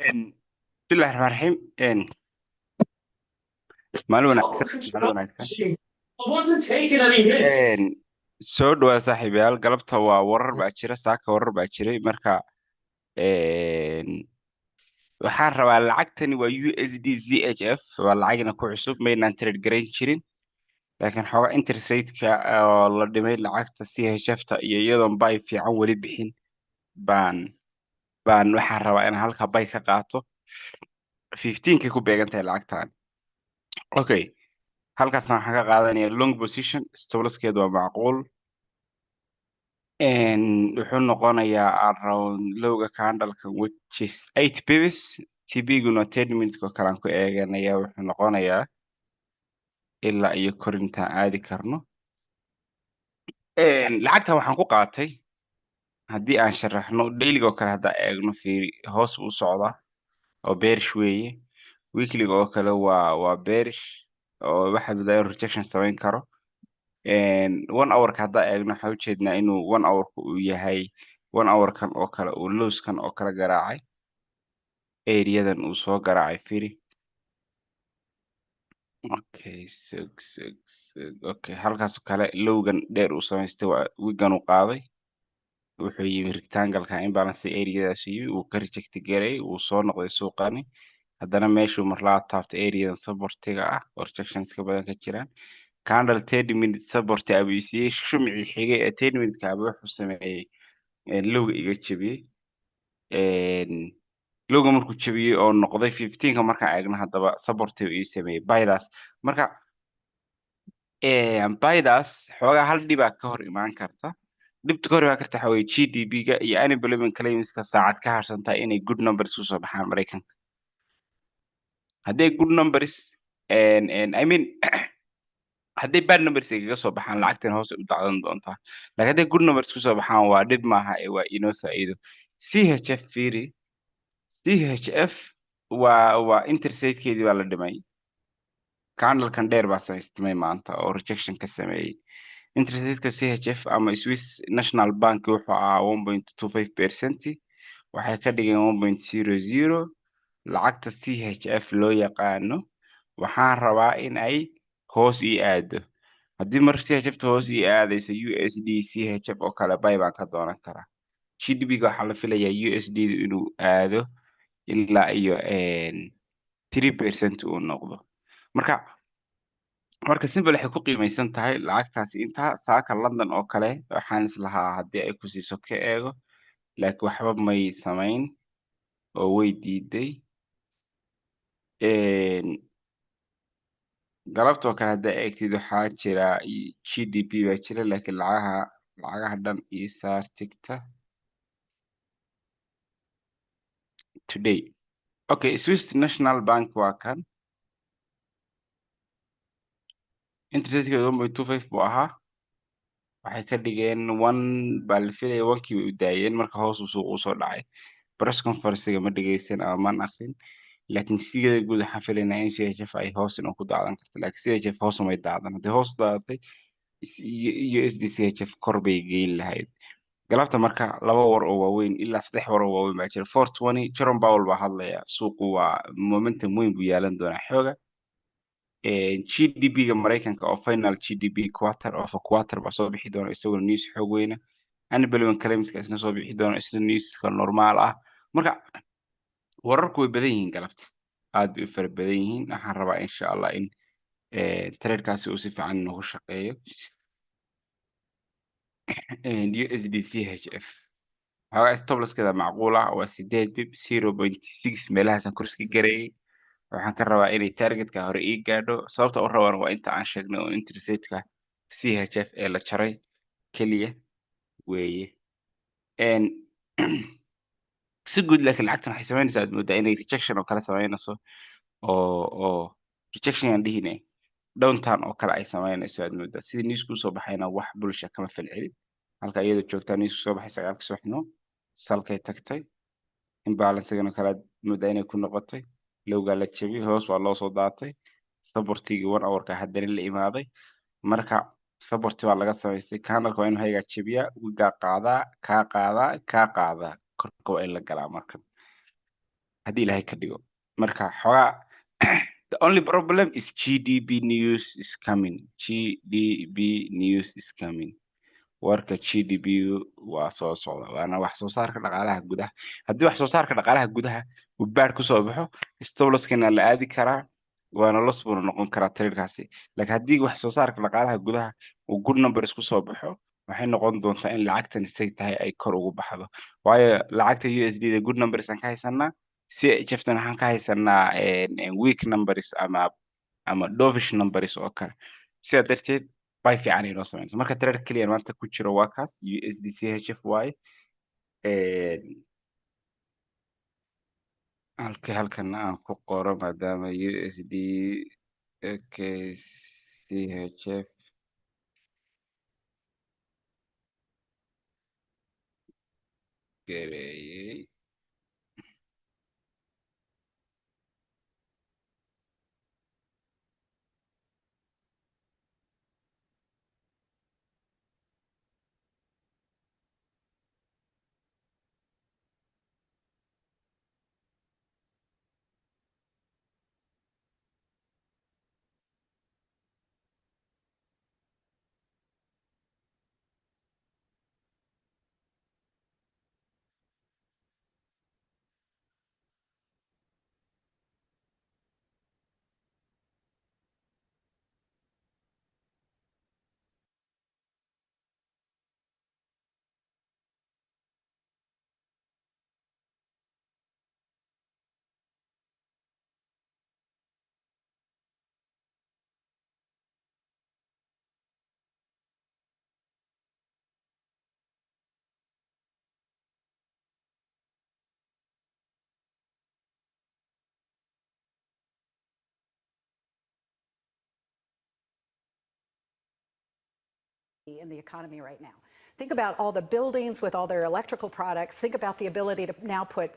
بسم الله الرحمن الرحيم maalin wanaagsan soo dhawaada saaxiibayaal galabta waa warar baa jira saaka warar baa jiray marka waxaan rabaa lacagtani waa USD-GDP waa lacagna ku cusub maynaan trade garayn jirin laakiin xoogaa interest rate-ka oo la dhimay lacagta CHF-ta iyo iyadoon bay fiican weli bixin baan waxaan rabaa inaan halka bay ka qaato 15 ku beegan tahay lacagtan okay halkaasna waxaan ka qaadanayaa long position stoplosskeedu waa macquul wuxuu noqonayaa around lowga candleka which is 8 pips TB-guna 10 minutes oo kale aan ku eeganaya wuxuu noqonayaa ilaa iyo korintaan aadi karno lacagtan waxaan ku qaatay haddii aan sharaxno daily oo kale haddaa eegno fiiri hoos buu u socdaa oo bearish weeye weekly oo kale waa bearish oo waxa bilaay rejection samayn karo 1 hour ka hadda eegno waxa u jeednaa inuu 1 hour uu yahay 1 hour kan oo kale uu lows kan oo kale garaacay areadan uu soo garaacay firi okay okay halkaas kale lowgan dheer uu samaystay waa wigan uu qaaday wuxuu yimi rectangle-ka imbalance areadaas yimi uu ka reject garay uu soo noqday suuqani haddana meeshuu marlaa taabtay areadan supportiga ah oo rejections ka badan ka jiraan candle 30 minutes support abisiye shumci xigay ee 10 minutes ka wuxuu sameeyay lowga iga jabiyay lowga markuu jabiyay oo noqday 15 ka markaan eegno haddaba support uu sameeyay baydaas marka baydaas xoogaa hal dhibaa ka hor imaan karta dhibta ka hor imaan karta waxa weeye GDP-ga iyo unemployment claims-ka saacad ka harsan tahay inay good numbers ku soo baxaan Mareykanka hadday good numbers I mean hadday bad numbers ay kaga soo baxaan lacagtan hoos u dacdan doontaa laakiin hadday good numbers ku soo baxaan waa dhib maaha ee waa inoo faa'iido CHF fiiri CHF waa interest rate-keedii baa la dhimay candle-kan dheer baa samaysmay maanta oo rejection ka sameeyey interest rate-ka CHF ama Swiss National Bank wuxuu ahaa 1.25% waxay ka dhigeen 1.00 lacagta CHF loo yaqaano waxaan rabaa in ay hoos ii aado haddii mar CHF hoos ii aadayso USD CHF oo kale bay baan ka doonan karaa GDP-ga waxaa la filayaa USD inuu aado ilaa iyo 3% uu noqdo marka simple waxay ku qiimaysan tahay lacagtaasi inta saaka London oo kale waxaan islahaa haddii ay ku siiso ka eego laakiin waxba may samayn oo way diiday galabtoo kale haddaa eegtid waxaa jira GDP baa jira laakiin lacagaha dhan ii saar tigta today okay Swiss National Bank waa kan interest rate 1.25 buu ahaa waxay ka dhigeen 1 baa la filaya 1kii way u daayeen marka hoos uu suuq u soo dhacay press conference-ga ma dhageysan ama man akrin laakiin sigada guud waxaan filaynaa in CHF ay hoos inuu ku daadan karto laakiin CHF hoos umay daadan haddii hoos daadatay USD CHF kor bay geyn lahayd galabta marka 2 war oo waaweyn ilaa 3 war oo waaweyn baa jira 420 Jerome Powell baa hadlaya suuqu waa momentum weyn buu yeelan doonaa xooga GDP-ga Mareykanka oo final GDP quarter of a quarter baa soo bixi doona isagoo news xoog weyna unemployment claims-ka isna soo bixi doona isna news-ka normaal ah marka wararku way badan yihiin galabta aad bay u fara badan yihiin waxaan rabaa insha Allah in trade-kaasi uu si fiican noogu shaqeeyo USD CHF xoogaa stop-losskeeda macquul ah waa 8 pip 0.6 meelahaasaan kurska gareeyay waxaan ka rabaa inay targetka hore ii gaadho sababta u rabaan waa inta aan sheegnay oo interest rate-ka CHF ee la jaray keliya weeye si guud laakiin lacagtan waxay samaynaysaa aad moodaa inay rejection oo kale samaynayso oo rejection aan dhihine downtown oo kale ay samaynayso aad moodaa sidii newsku soo baxayna wax bulsha kama falcelin halka iyadoo joogtaa newsku soo baxay 9 subaxnimo salkay tagtay imbalance-gana kale aad moodaa inay ku noqotay lowgaa la jabiyay hoos baa loo soo daatay supportigii 1 hour-ka haddana la imaaday marka support baa laga samaystay candle-ka waa inuu haygaa jabiyaa wigaa qaadaa korka waa in la galaa markan haddii ilaahay ka dhigo marka xogaa the only problem is GDP news is coming. GDP news is coming. warka GDP waa soo socda waana wax soo saarka dhaqaalaha gudaha haddii wax soo saarka dhaqaalaha gudaha uu baar ku soo baxo stop loss-kana la aadi karaa waana loss buu noqon karaa trade-kaasi laakiin haddii wax soo saarka dhaqaalaha gudaha uu good numbers ku soo baxo waxay noqon doontaa in lacagtan isay tahay ay kor ugu baxdo waayo lacagta USD da good numbers aan ka haysanaa CHF-tan waxaan ka haysanaa weak numbers ama dovish numbers oo kale sidaa darteed bay fiican inoo samayso marka trade kaliya maanta ku jiro waa kaas USD CHFY halkan aan ku qoro maadaama USD CHF gareeyay in the economy right now. Think about all the buildings with all their electrical products. Think about the ability to now put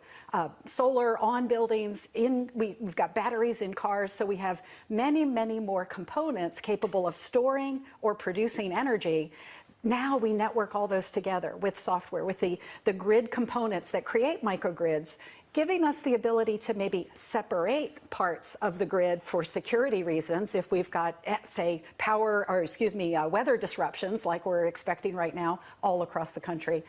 solar on buildings. We've got batteries in cars, so we have many, many more components capable of storing or producing energy. Now we network all those together with software, with the grid components that create microgrids, giving us the ability to maybe separate parts of the grid for security reasons if we've got, say, weather disruptions like we're expecting right now all across the country.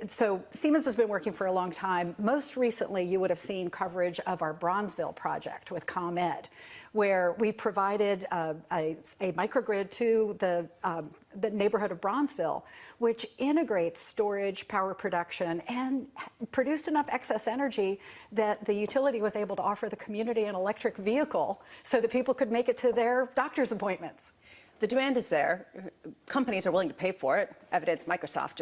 So Siemens has been working for a long time. Most recently, you would have seen coverage of our Bronzeville project with ComEd, where we provided a microgrid to the neighborhood of Bronzeville, which integrates storage, power production, and produced enough excess energy that the utility was able to offer the community an electric vehicle so that people could make it to their doctor's appointments. The demand is there. Companies are willing to pay for it. Evidence Microsoft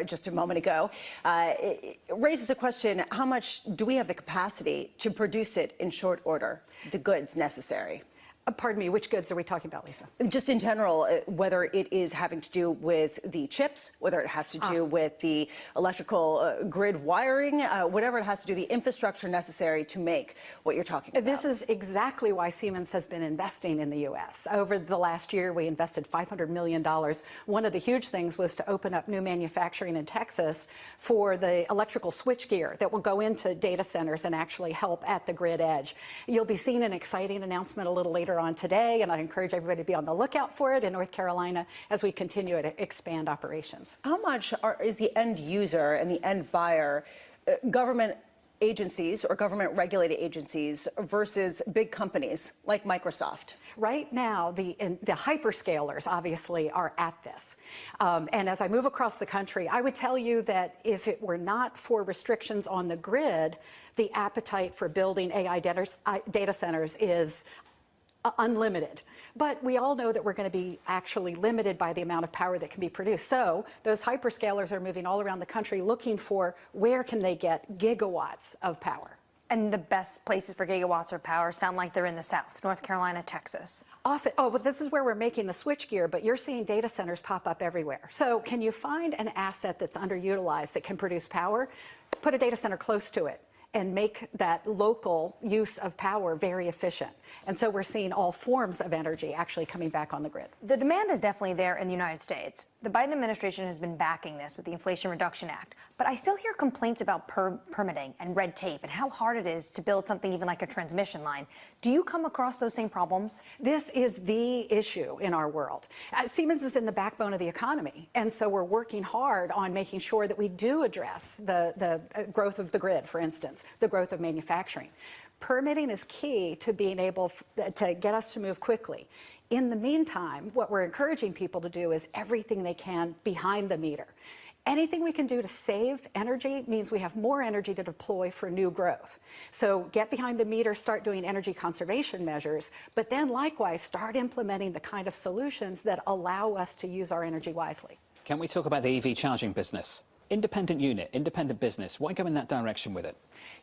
just a moment ago. It raises a question, how much do we have the capacity to produce it in short order, the goods necessary? Pardon me, which goods are we talking about, Lisa? Just in general, whether it is having to do with the chips, whether it has to do with the electrical grid wiring, whatever it has to do, the infrastructure necessary to make what you're talking about. This is exactly why Siemens has been investing in the U.S. Over the last year, we invested $500 million. One of the huge things was to open up new manufacturing in Texas for the electrical switchgear that will go into data centers and actually help at the grid edge. You'll be seeing an exciting announcement a little later on today, and I encourage everybody to be on the lookout for it in North Carolina as we continue to expand operations. How much is the end user and the end buyer government agencies or government regulated agencies versus big companies like Microsoft? Right now, the hyperscalers obviously are at this. And as I move across the country, I would tell you that if it were not for restrictions on the grid, the appetite for building AI data centers is unlimited. But we all know that we're going to be actually limited by the amount of power that can be produced. So those hyperscalers are moving all around the country looking for where can they get gigawatts of power. And the best places for gigawatts of power sound like they're in the South, North Carolina, Texas. Often, but this is where we're making the switchgear, but you're seeing data centers pop up everywhere. So can you find an asset that's underutilized that can produce power? Put a data center close to it. and make that local use of power very efficient. And so we're seeing all forms of energy actually coming back on the grid. The demand is definitely there in the United States. The Biden administration has been backing this with the Inflation Reduction Act, but I still hear complaints about permitting and red tape and how hard it is to build something even like a transmission line. Do you come across those same problems? This is the issue in our world. Siemens is in the backbone of the economy, and so we're working hard on making sure that we do address the growth of the grid, for instance, the growth of manufacturing. Permitting is key to being able to get us to move quickly. In the meantime, what we're encouraging people to do is everything they can behind the meter. Anything we can do to save energy means we have more energy to deploy for new growth. So get behind the meter, start doing energy conservation measures, but then likewise start implementing the kind of solutions that allow us to use our energy wisely. Can we talk about the EV charging business? Independent unit, independent business. Why go in that direction with it?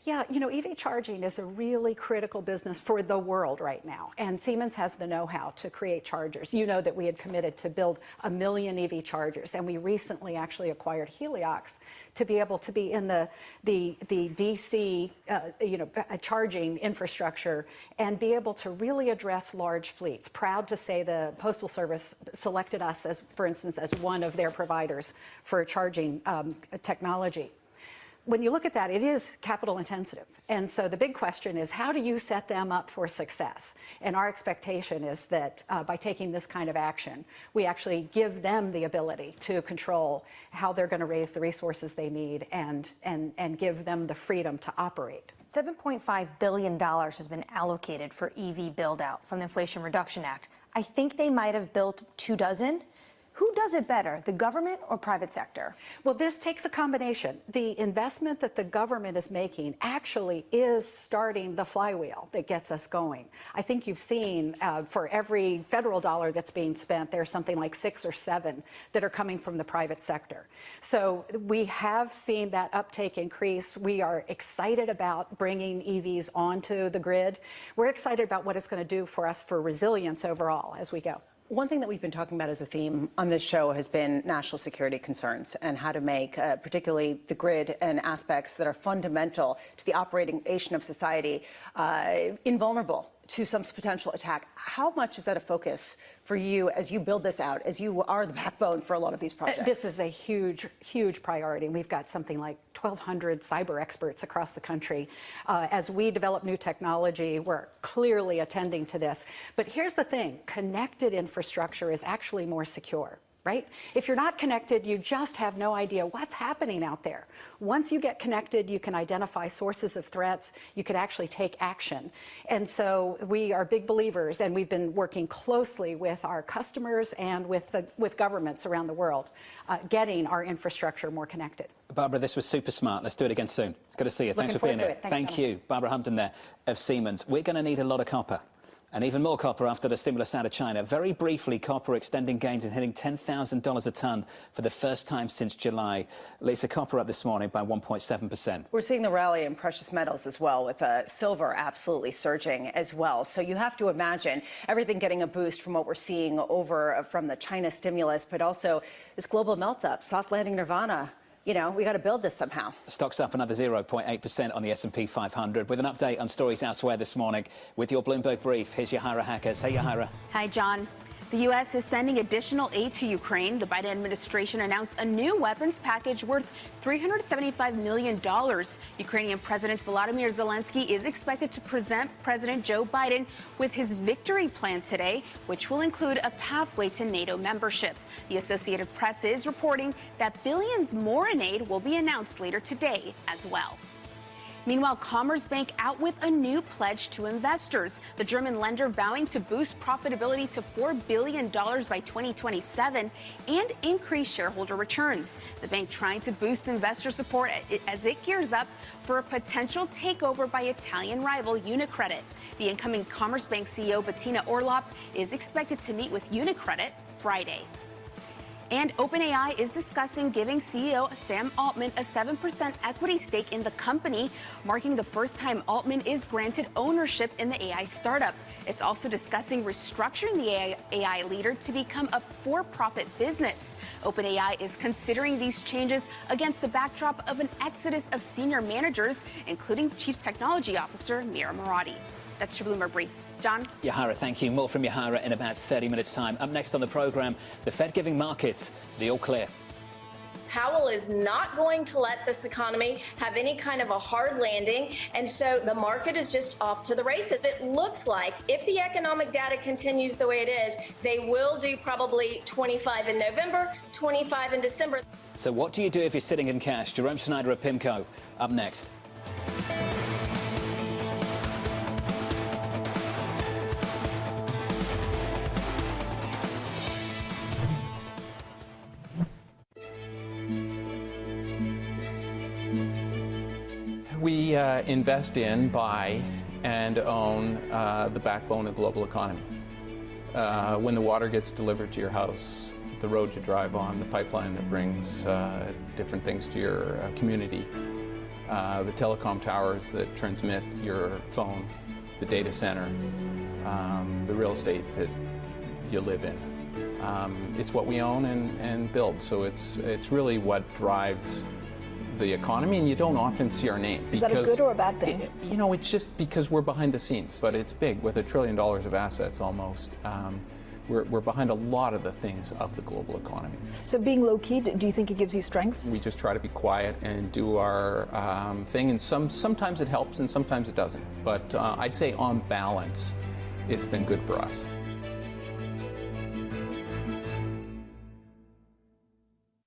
Yeah, you know, EV charging is a really critical business for the world right now. And Siemens has the know-how to create chargers. You know that we had committed to build 1 million EV chargers. And we recently actually acquired Heliox to be able to be in the DC, charging infrastructure and be able to really address large fleets. Proud to say the Postal Service selected us, as, for instance, as one of their providers for charging technology. When you look at that, it is capital intensive. And so the big question is, how do you set them up for success? And our expectation is that by taking this kind of action, we actually give them the ability to control how they're going to raise the resources they need and give them the freedom to operate. $7.5 billion has been allocated for EV build-out from the Inflation Reduction Act. I think they might have built 24. Who does it better, the government or private sector? Well, this takes a combination. The investment that the government is making actually is starting the flywheel that gets us going. I think you've seen for every federal dollar that's being spent, there's something like 6 or 7 that are coming from the private sector. So we have seen that uptake increase. We are excited about bringing EVs onto the grid. We're excited about what it's going to do for us for resilience overall as we go. One thing that we've been talking about as a theme on this show has been national security concerns and how to make particularly the grid and aspects that are fundamental to the operation of society invulnerable to some potential attack. How much is that a focus for you as you build this out, as you are the backbone for a lot of these projects? This is a huge, huge priority. We've got something like 1,200 cyber experts across the country. As we develop new technology, we're clearly attending to this. But here's the thing, connected infrastructure is actually more secure. Right? If you're not connected, you just have no idea what's happening out there. Once you get connected, you can identify sources of threats. You can actually take action. And so we are big believers, and we've been working closely with our customers and with governments around the world, getting our infrastructure more connected. Barbara, this was super smart. Let's do it again soon. It's good to see you. Thanks for being here. Thank you. Barbara Humpton there of Siemens. We're going to need a lot of copper. And even more copper after the stimulus out of China. Very briefly, copper extending gains and hitting $10,000 a tonne for the first time since July. Lisa, copper up this morning by 1.7%. We're seeing the rally in precious metals as well, with silver absolutely surging as well. So you have to imagine everything getting a boost from what we're seeing over from the China stimulus, but also this global melt-up, soft landing nirvana. You know, we got to build this somehow. Stock's up another 0.8% on the S&P 500. With an update on stories elsewhere this morning, with your Bloomberg Brief, here's Yahira Hackers. Hey, Yahira. Hi, John. The U.S. is sending additional aid to Ukraine. The Biden administration announced a new weapons package worth $375 million. Ukrainian President Volodymyr Zelensky is expected to present President Joe Biden with his victory plan today, which will include a pathway to NATO membership. The Associated Press is reporting that billions more in aid will be announced later today as well. Meanwhile, Commerzbank out with a new pledge to investors. The German lender vowing to boost profitability to $4 billion by 2027 and increase shareholder returns. The bank trying to boost investor support as it gears up for a potential takeover by Italian rival UniCredit. The incoming Commerzbank CEO Bettina Orlopp is expected to meet with UniCredit Friday. And OpenAI is discussing giving CEO Sam Altman a 7% equity stake in the company, marking the first time Altman is granted ownership in the AI startup. It's also discussing restructuring the AI leader to become a for-profit business. OpenAI is considering these changes against the backdrop of an exodus of senior managers, including Chief Technology Officer Mira Murati. That's your Bloomberg Brief. John? Yahara, thank you. More from Yahara in about 30 minutes' time. Up next on the program, the Fed giving markets the all clear. Powell is not going to let this economy have any kind of a hard landing, and so the market is just off to the races. It looks like if the economic data continues the way it is, they will do probably 25 in November, 25 in December. So what do you do if you're sitting in cash? Jerome Schneider at PIMCO, up next. We invest in, buy, and own the backbone of the global economy. When the water gets delivered to your house, the road you drive on, the pipeline that brings different things to your community, the telecom towers that transmit your phone, the data center, the real estate that you live in. It's what we own and build, so it's really what drives the economy, and you don't often see our name. Is that a good or a bad thing? You know, it's just because we're behind the scenes, but it's big, with $1 trillion of assets almost. We're behind a lot of the things of the global economy. So being low-key, do you think it gives you strength? We just try to be quiet and do our thing, and sometimes it helps and sometimes it doesn't. But I'd say on balance, it's been good for us.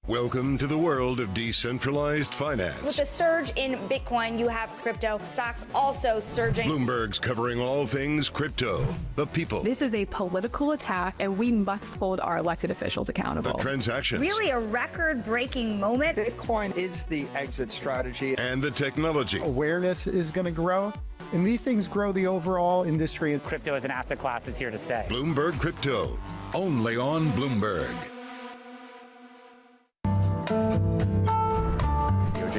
Welcome to the world of decentralized finance. With the surge in Bitcoin, you have crypto stocks also surging. Bloomberg's covering all things crypto, the people. This is a political attack, and we must hold our elected officials accountable. The transactions. Really a record-breaking moment. Bitcoin is the exit strategy. And the technology. Awareness is going to grow, and these things grow the overall industry. Crypto as an asset class is here to stay. Bloomberg Crypto, only on Bloomberg.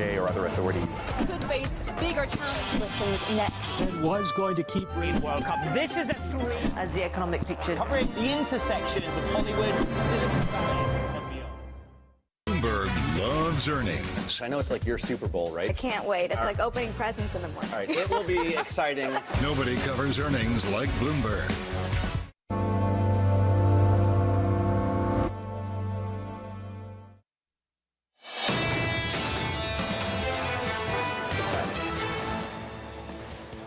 Or other authorities could face bigger challenges next. It was going to keep Green World Cup. This is a three. As the economic picture covering the intersections of Hollywood, Silicon Valley, and beyond. Bloomberg loves earnings. I know it's like your Super Bowl, right? I can't wait. It's like opening presents in the morning. All right, it will be exciting. Nobody covers earnings like Bloomberg.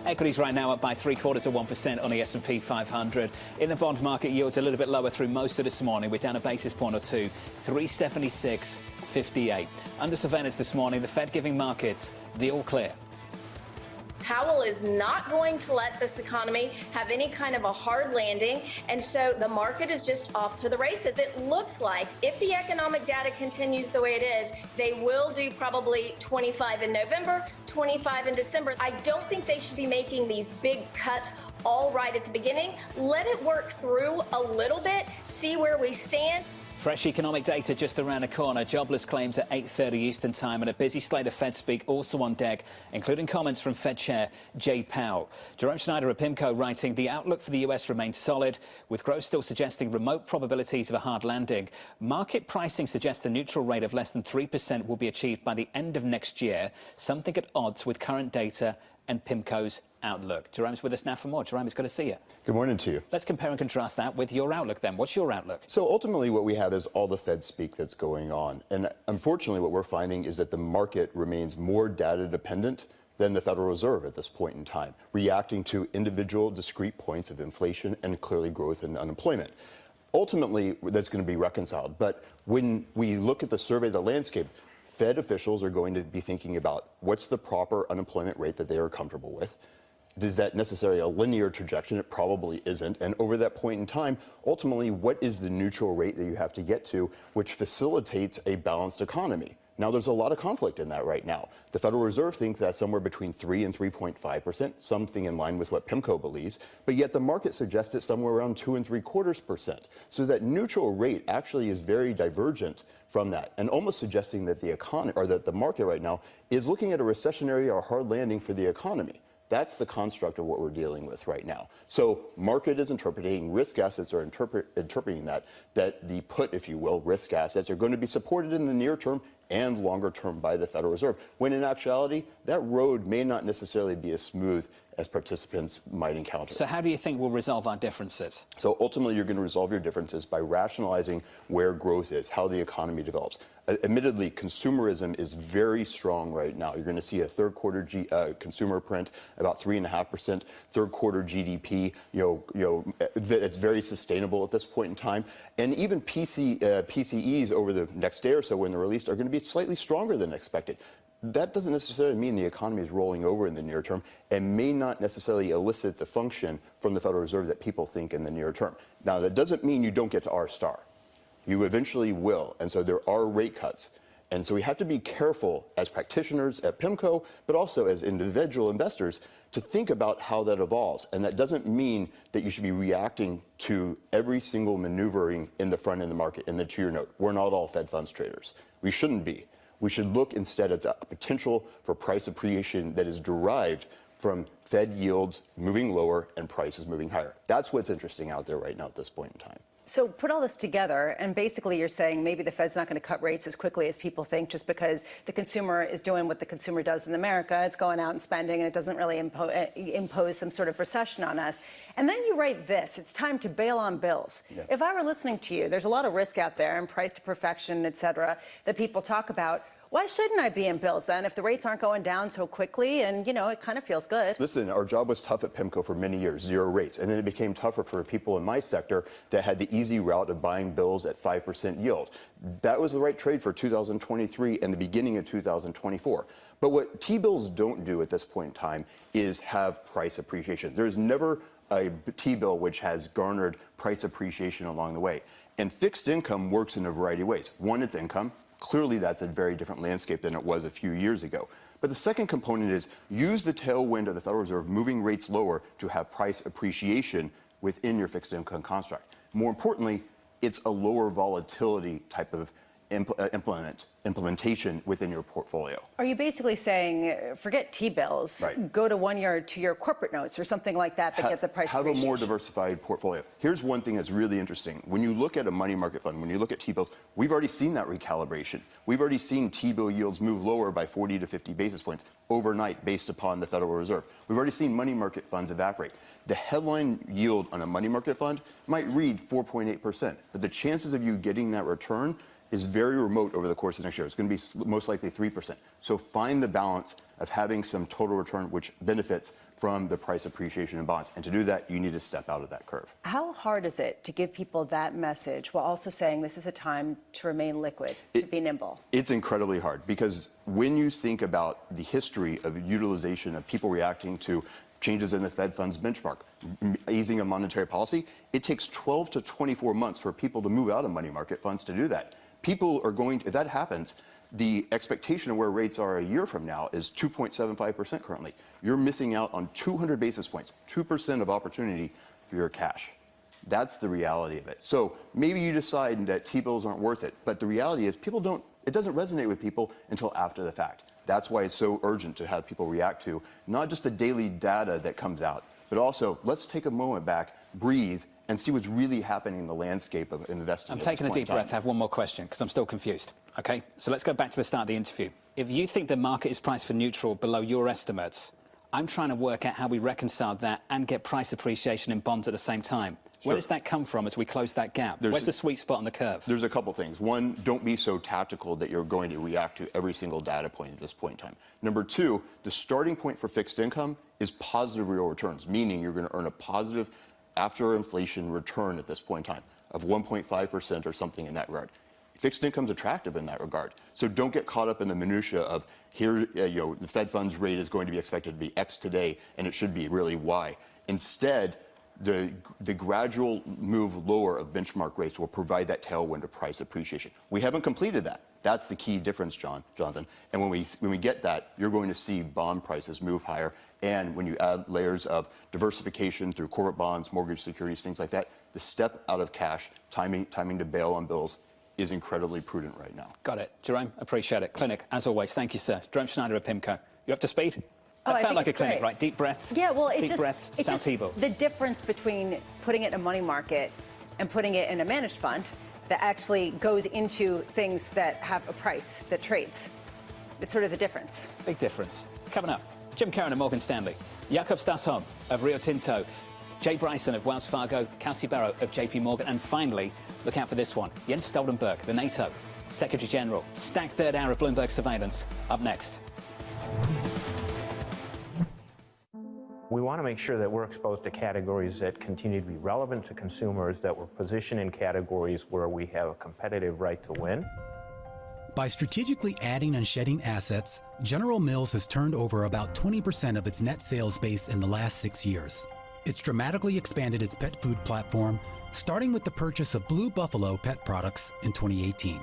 Equities right now up by 0.75% on the S&P 500. In the bond market, yields a little bit lower through most of this morning. We're down a basis point or two, 376.58. Under surveillance this morning, the Fed giving markets the all clear. Powell is not going to let this economy have any kind of a hard landing, and so the market is just off to the races. It looks like if the economic data continues the way it is, they will do probably 25 in November, 25 in December. I don't think they should be making these big cuts all right at the beginning. Let it work through a little bit, see where we stand. Fresh economic data just around the corner. Jobless claims at 8:30 Eastern Time, and a busy slate of Fed speak also on deck, including comments from Fed Chair Jay Powell. Jerome Schneider at PIMCO writing, the outlook for the US remains solid, with growth still suggesting remote probabilities of a hard landing. Market pricing suggests a neutral rate of less than 3% will be achieved by the end of next year, something at odds with current data and PIMCO's outlook. Jerome's with us now for more. Jerome, it's good to see you. Good morning to you. Let's compare and contrast that with your outlook then. What's your outlook? So ultimately what we have is all the Fed speak that's going on. And unfortunately what we're finding is that the market remains more data dependent than the Federal Reserve at this point in time, reacting to individual discrete points of inflation and clearly growth in unemployment. Ultimately, that's going to be reconciled. But when we look at the survey of the landscape, Fed officials are going to be thinking about what's the proper unemployment rate that they are comfortable with. Is that necessarily a linear trajectory? It probably isn't. And over that point in time, ultimately, what is the neutral rate that you have to get to, which facilitates a balanced economy? Now, there's a lot of conflict in that right now. The Federal Reserve thinks that's somewhere between 3 and 3.5%, something in line with what PIMCO believes, but yet the market suggests it's somewhere around 2.75%. So that neutral rate actually is very divergent from that, and almost suggesting that the economy, or that the market right now is looking at a recessionary or hard landing for the economy. That's the construct of what we're dealing with right now. So market is interpreting, risk assets are interpreting that the put, if you will, risk assets are going to be supported in the near term and longer term by the Federal Reserve, when in actuality, that road may not necessarily be as smooth as participants might encounter. So how do you think we'll resolve our differences? So ultimately, you're going to resolve your differences by rationalizing where growth is, how the economy develops. Admittedly, consumerism is very strong right now. You're going to see a third quarter consumer print about 3.5%, third quarter GDP. It's very sustainable at this point in time. And even PCEs over the next day or so, when they're released, are going to be slightly stronger than expected. That doesn't necessarily mean the economy is rolling over in the near term, and may not necessarily elicit the function from the Federal Reserve that people think in the near term. Now, that doesn't mean you don't get to R star. You eventually will, and so there are rate cuts. And so we have to be careful as practitioners at PIMCO, but also as individual investors, to think about how that evolves. And that doesn't mean that you should be reacting to every single maneuvering in the front end of the market. And to your note, we're not all Fed funds traders. We shouldn't be. We should look instead at the potential for price appreciation that is derived from Fed yields moving lower and prices moving higher. That's what's interesting out there right now at this point in time. So put all this together, and basically you're saying maybe the Fed's not going to cut rates as quickly as people think, just because the consumer is doing what the consumer does in America. It's going out and spending, and it doesn't really impose some sort of recession on us. And then you write this: it's time to bail on bills. Yeah. If I were listening to you, there's a lot of risk out there, and price to perfection, et cetera, that people talk about. Why shouldn't I be in bills then if the rates aren't going down so quickly and, it kind of feels good? Listen, our job was tough at PIMCO for many years, zero rates. And then it became tougher for people in my sector that had the easy route of buying bills at 5% yield. That was the right trade for 2023 and the beginning of 2024. But what T-bills don't do at this point in time is have price appreciation. There's never a T-bill which has garnered price appreciation along the way. And fixed income works in a variety of ways. One, it's income. Clearly, that's a very different landscape than it was a few years ago. But the second component is use the tailwind of the Federal Reserve moving rates lower to have price appreciation within your fixed income construct. More importantly, it's a lower volatility type of implementation within your portfolio. Are you basically saying, forget T-bills, go to 1 year, 2 year corporate notes or something like that that gets a price appreciation? Have a more diversified portfolio. Here's one thing that's really interesting. When you look at a money market fund, when you look at T-bills, we've already seen that recalibration. We've already seen T-bill yields move lower by 40 to 50 basis points overnight based upon the Federal Reserve. We've already seen money market funds evaporate. The headline yield on a money market fund might read 4.8%, but the chances of you getting that return is very remote over the course of next year. It's going to be most likely 3%. So find the balance of having some total return which benefits from the price appreciation in bonds. And to do that, you need to step out of that curve. How hard is it to give people that message while also saying this is a time to remain liquid, to be nimble? It's incredibly hard because when you think about the history of utilization of people reacting to changes in the Fed funds benchmark, easing of monetary policy, it takes 12 to 24 months for people to move out of money market funds to do that. People are going to, if that happens, the expectation of where rates are a year from now is 2.75% currently. You're missing out on 200 basis points, 2% of opportunity for your cash. That's the reality of it. So maybe you decide that T-bills aren't worth it, but the reality is it doesn't resonate with people until after the fact. That's why it's so urgent to have people react to not just the daily data that comes out, but also let's take a moment back, breathe, and see what's really happening in the landscape of investing. I'm taking a deep breath. I have one more question because I'm still confused. Okay, so let's go back to the start of the interview. If you think the market is priced for neutral below your estimates, I'm trying to work out how we reconcile that and get price appreciation in bonds at the same time. Where does that come from as we close that gap? Where's the sweet spot on the curve? There's a couple things. One, don't be so tactical that you're going to react to every single data point at this point in time. Number two, the starting point for fixed income is positive real returns, meaning you're going to earn a positive after inflation return at this point in time of 1.5% or something in that regard. Fixed income's attractive in that regard. So don't get caught up in the minutia of here, the Fed funds rate is going to be expected to be X today, and it should be really Y. Instead, the gradual move lower of benchmark rates will provide that tailwind of price appreciation. We haven't completed that. That's the key difference, Jonathan. And when we get that, you're going to see bond prices move higher. And when you add layers of diversification through corporate bonds, mortgage securities, things like that, the step out of cash, timing to bail on bills, is incredibly prudent right now. Got it. Jerome, appreciate it. Clinic, as always. Thank you, sir. Jerome Schneider of PIMCO. You up to speed? That felt like a clinic, right? Deep breath. Yeah, well, deep breath, Sal T-bills. The difference between putting it in a money market and putting it in a managed fund that actually goes into things that have a price that trades. It's sort of the difference. Big difference. Coming up, Jim Curran of Morgan Stanley, Jakob Stausholm of Rio Tinto, Jay Bryson of Wells Fargo, Kelsey Barrow of JP Morgan, and finally, look out for this one, Jens Stoltenberg, the NATO Secretary General. Stacked third hour of Bloomberg Surveillance. Up next. We want to make sure that we're exposed to categories that continue to be relevant to consumers, that we're positioned in categories where we have a competitive right to win. By strategically adding and shedding assets, General Mills has turned over about 20% of its net sales base in the last 6 years. It's dramatically expanded its pet food platform, starting with the purchase of Blue Buffalo pet products in 2018.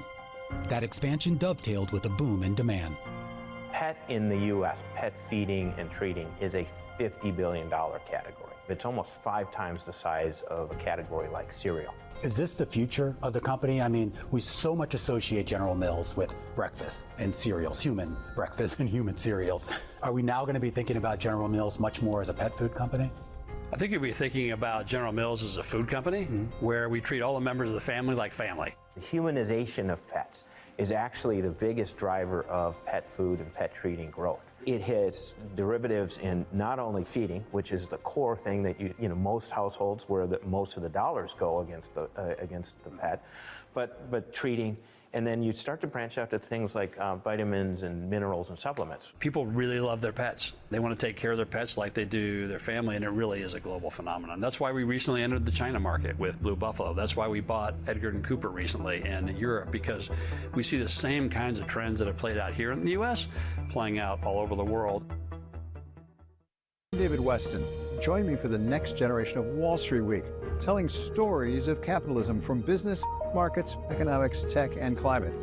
That expansion dovetailed with a boom in demand. Pet in the U.S., pet feeding and treating, is a $50 billion category. It's almost 5 times the size of a category like cereal. Is this the future of the company? I mean, we so much associate General Mills with breakfast and cereals, human breakfast and human cereals. Are we now going to be thinking about General Mills much more as a pet food company? I think you'll be thinking about General Mills as a food company where we treat all the members of the family like family. The humanization of pets is actually the biggest driver of pet food and pet treating growth. It has derivatives in not only feeding, which is the core thing that you know most households where most of the dollars go against the pet, but treating. And then you start to branch out to things like vitamins and minerals and supplements. People really love their pets. They want to take care of their pets like they do their family, and it really is a global phenomenon. That's why we recently entered the China market with Blue Buffalo. That's why we bought Edgar & Cooper recently in Europe, because we see the same kinds of trends that have played out here in the U.S. playing out all over the world. David Weston. Join me for the next generation of Wall Street Week, telling stories of capitalism from business, markets, economics, tech, and climate.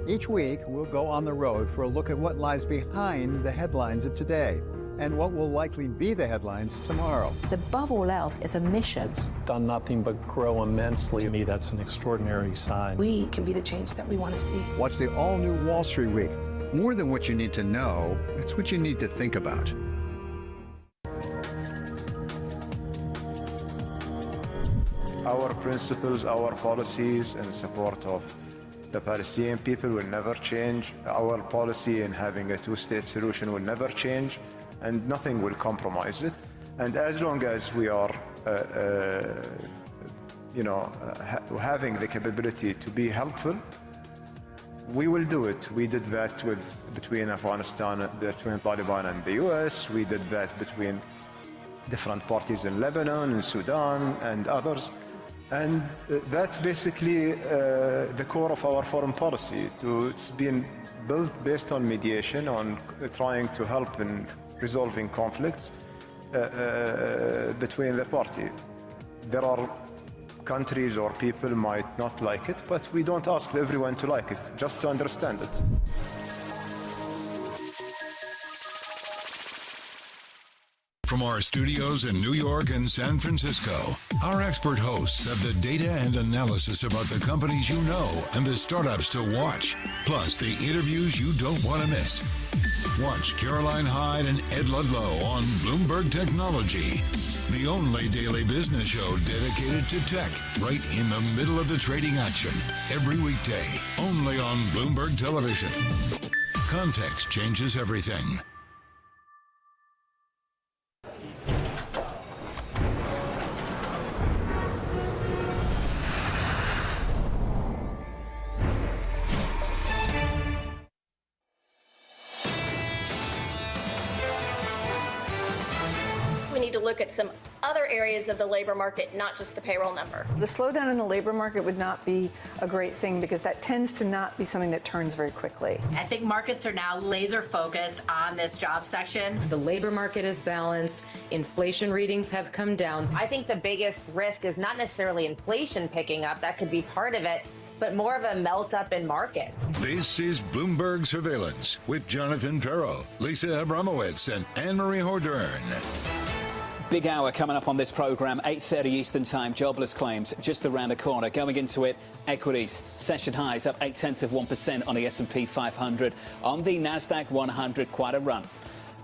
Each week, we'll go on the road for a look at what lies behind the headlines of today and what will likely be the headlines tomorrow. Above all else, it's a mission. It's done nothing but grow immensely. To me, that's an extraordinary sign. We can be the change that we want to see. Watch the all-new Wall Street Week. More than what you need to know, it's what you need to think about. Our principles, our policies in support of the Palestinian people will never change. Our policy in having a two-state solution will never change, and nothing will compromise it. And as long as we are, having the capability to be helpful, we will do it. We did that between Afghanistan, between Taliban and the US. We did that between different parties in Lebanon, in Sudan, and others. And that's basically the core of our foreign policy. It's been built based on mediation, on trying to help in resolving conflicts between the party. There are countries or people might not like it, but we don't ask everyone to like it, just to understand it. From our studios in New York and San Francisco, our expert hosts have the data and analysis about the companies you know and the startups to watch, plus the interviews you don't want to miss. Watch Caroline Hyde and Ed Ludlow on Bloomberg Technology, the only daily business show dedicated to tech, right in the middle of the trading action, every weekday, only on Bloomberg Television. Context changes everything. To look at some other areas of the labor market, not just the payroll number. The slowdown in the labor market would not be a great thing because that tends to not be something that turns very quickly. I think markets are now laser focused on this job section. The labor market is balanced. Inflation readings have come down. I think the biggest risk is not necessarily inflation picking up. That could be part of it. but more of a melt up in markets. This is Bloomberg Surveillance with Jonathan Farrell, Lisa Abramowitz, and Anne-Marie Hordern. Big hour coming up on this program, 8:30 Eastern Time. Jobless claims just around the corner. Going into it, equities session highs up 0.8% on the S&P 500. On the Nasdaq 100, quite a run.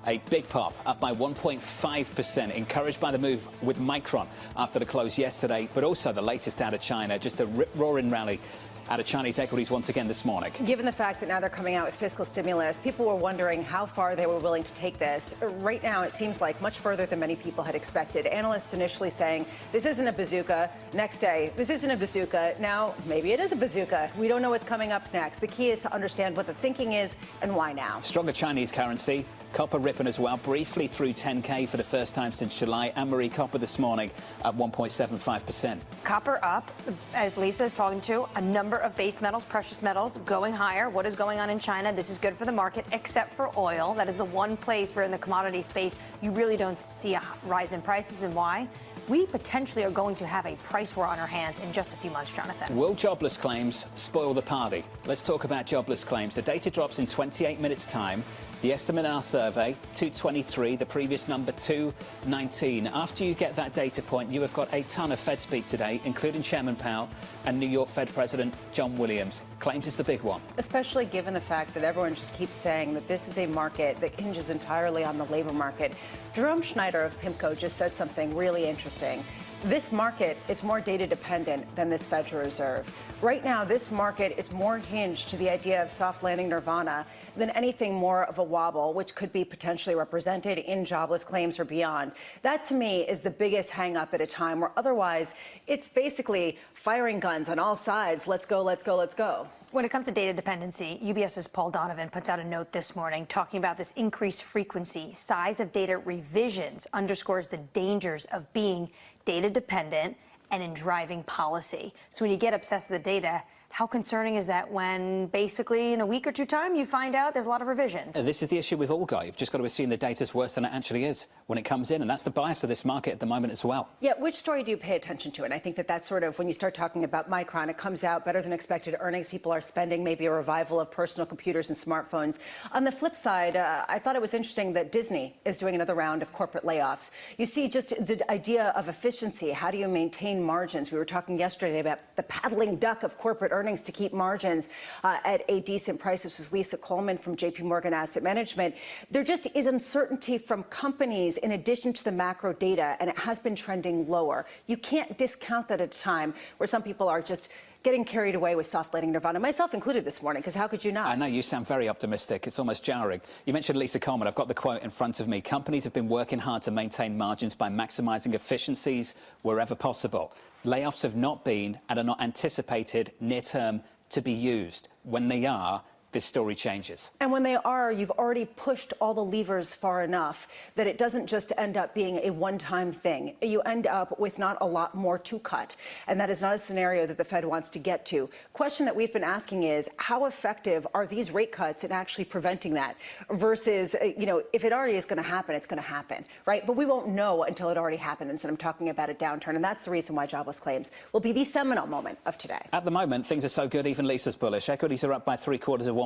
A big pop, up by 1.5%, encouraged by the move with Micron after the close yesterday, but also the latest out of China. Just a rip-roaring rally out of Chinese equities once again this morning. Given the fact that now they're coming out with fiscal stimulus, people were wondering how far they were willing to take this. Right now, it seems like much further than many people had expected. Analysts initially saying, this isn't a bazooka. Next day, this isn't a bazooka. Now, maybe it is a bazooka. We don't know what's coming up next. The key is to understand what the thinking is and why now. Stronger Chinese currency. Copper ripping as well, briefly through 10K for the first time since July. Anne-Marie, copper this morning at 1.75%. Copper up, as Lisa is talking to, a number of base metals, precious metals going higher. What is going on in China? This is good for the market, except for oil. That is the one place where in the commodity space you really don't see a rise in prices. And why? We potentially are going to have a price war on our hands in just a few months, Jonathan. Will jobless claims spoil the party? Let's talk about jobless claims. The data drops in 28 minutes' time. The estimate in our survey, 223, the previous number 219. After you get that data point, you have got a ton of Fed speak today, including Chairman Powell and New York Fed President John Williams. Claims is the big one. Especially given the fact that everyone just keeps saying that this is a market that hinges entirely on the labor market. Jerome Schneider of PIMCO just said something really interesting. This market is more data dependent than this Federal Reserve. Right now, this market is more hinged to the idea of soft landing nirvana than anything more of a wobble, which could be potentially represented in jobless claims or beyond. That, to me, is the biggest hang-up at a time where otherwise it's basically firing guns on all sides. Let's go, let's go, let's go. When it comes to data dependency, UBS's Paul Donovan puts out a note this morning talking about this increased frequency. Size of data revisions underscores the dangers of being data dependent and in driving policy. So when you get obsessed with the data, how concerning is that when basically in a week or two time you find out there's a lot of revisions? This is the issue we've all got. You've just got to assume the data's worse than it actually is when it comes in, and that's the bias of this market at the moment as well. Yeah, which story do you pay attention to? And I think that that's sort of when you start talking about Micron, it comes out better than expected earnings. People are spending, maybe a revival of personal computers and smartphones. On the flip side, I thought it was interesting that Disney is doing another round of corporate layoffs. You see just the idea of efficiency. How do you maintain margins? We were talking yesterday about the paddling duck of corporate earnings to keep margins at a decent price. This was Lisa Coleman from JP Morgan Asset Management. There just is uncertainty from companies in addition to the macro data, and it has been trending lower. You can't discount that at a time where some people are just getting carried away with soft landing nirvana, myself included this morning, because how could you not? I know, you sound very optimistic. It's almost jarring. You mentioned Lisa Coleman. I've got the quote in front of me. Companies have been working hard to maintain margins by maximising efficiencies wherever possible. Layoffs have not been and are not anticipated near-term to be used. When they are, this story changes. And when they are, you've already pushed all the levers far enough that it doesn't just end up being a one-time thing. You end up with not a lot more to cut. And that is not a scenario that the Fed wants to get to. Question that we've been asking is, how effective are these rate cuts in actually preventing that? Versus, if it already is going to happen, it's going to happen, right? But we won't know until it already happened. And so I'm talking about a downturn. And that's the reason why jobless claims will be the seminal moment of today. At the moment, things are so good, even Lisa's bullish. Equities are up by 0.75%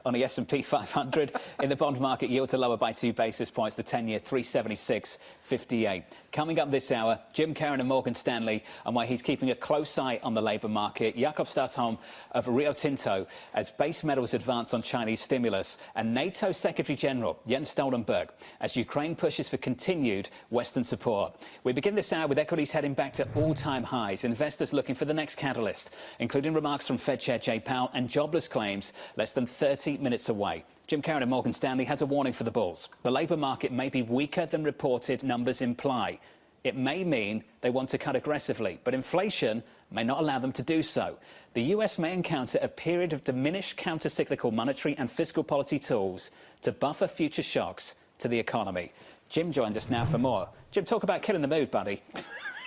on the S&P 500. In the bond market, yields are lower by 2 basis points. The 10-year 376.58. Coming up this hour, Jim Carron and Morgan Stanley on why he's keeping a close eye on the labour market. Jakob Stausholm of Rio Tinto as base metals advance on Chinese stimulus, and NATO Secretary General Jens Stoltenberg as Ukraine pushes for continued Western support. We begin this hour with equities heading back to all-time highs. Investors looking for the next catalyst, including remarks from Fed Chair Jay Powell and jobless claims less than 30 minutes away. Jim Carron of Morgan Stanley has a warning for the bulls. The labour market may be weaker than reported numbers imply. It may mean they want to cut aggressively, but inflation may not allow them to do so. The US may encounter a period of diminished counter-cyclical monetary and fiscal policy tools to buffer future shocks to the economy. Jim joins us now for more. Jim, talk about killing the mood, buddy.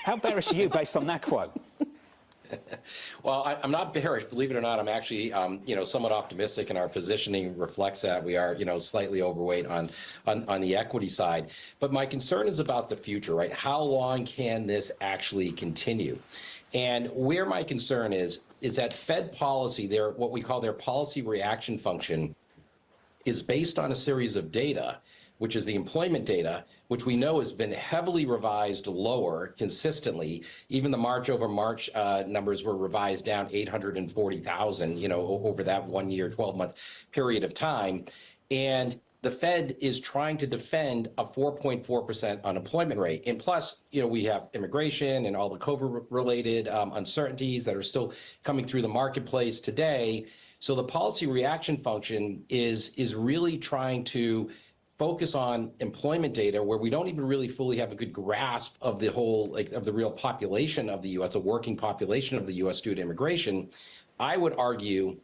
How bearish are you based on that quote? Well, I'm not bearish, believe it or not. I'm actually, somewhat optimistic, and our positioning reflects that. We are, slightly overweight on the equity side. But my concern is about the future, right? How long can this actually continue? And where my concern is that Fed policy, what we call their policy reaction function, is based on a series of data, which is the employment data, which we know has been heavily revised lower consistently. Even the March over March numbers were revised down 840,000, over that 1 year, 12-month period of time. And the Fed is trying to defend a 4.4% unemployment rate. And plus, we have immigration and all the COVID-related uncertainties that are still coming through the marketplace today. So the policy reaction function is really trying to focus on employment data where we don't even really fully have a good grasp of the whole, of the real population of the U.S., a working population of the U.S. due to immigration. I would argue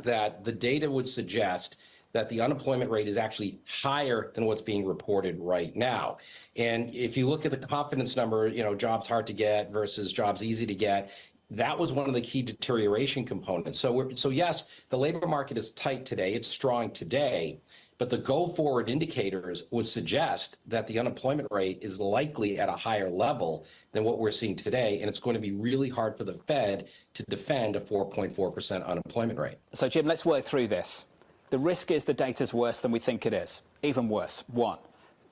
that the data would suggest that the unemployment rate is actually higher than what's being reported right now. And if you look at the confidence number, jobs hard to get versus jobs easy to get, that was one of the key deterioration components. So yes, the labor market is tight today. It's strong today. But the go-forward indicators would suggest that the unemployment rate is likely at a higher level than what we're seeing today, and it's going to be really hard for the Fed to defend a 4.4% unemployment rate. So, Jim, let's work through this. The risk is the data's worse than we think it is, even worse, one.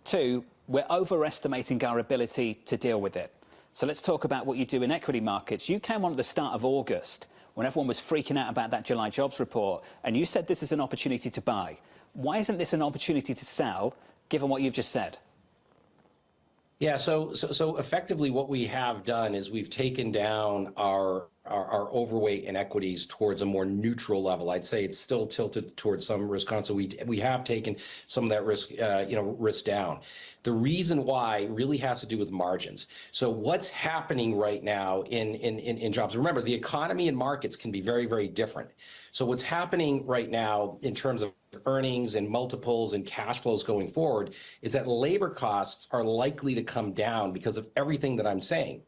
Two, we're overestimating our ability to deal with it. So let's talk about what you do in equity markets. You came on at the start of August when everyone was freaking out about that July jobs report, and you said this is an opportunity to buy. Why isn't this an opportunity to sell, given what you've just said? Yeah, so effectively what we have done is we've taken down our overweight in equities towards a more neutral level. I'd say it's still tilted towards some risk on, so we have taken some of that risk down. The reason why really has to do with margins. So what's happening right now in jobs? Remember, the economy and markets can be very, very different. So what's happening right now in terms of earnings and multiples and cash flows going forward is that labor costs are likely to come down because of everything that I'm saying.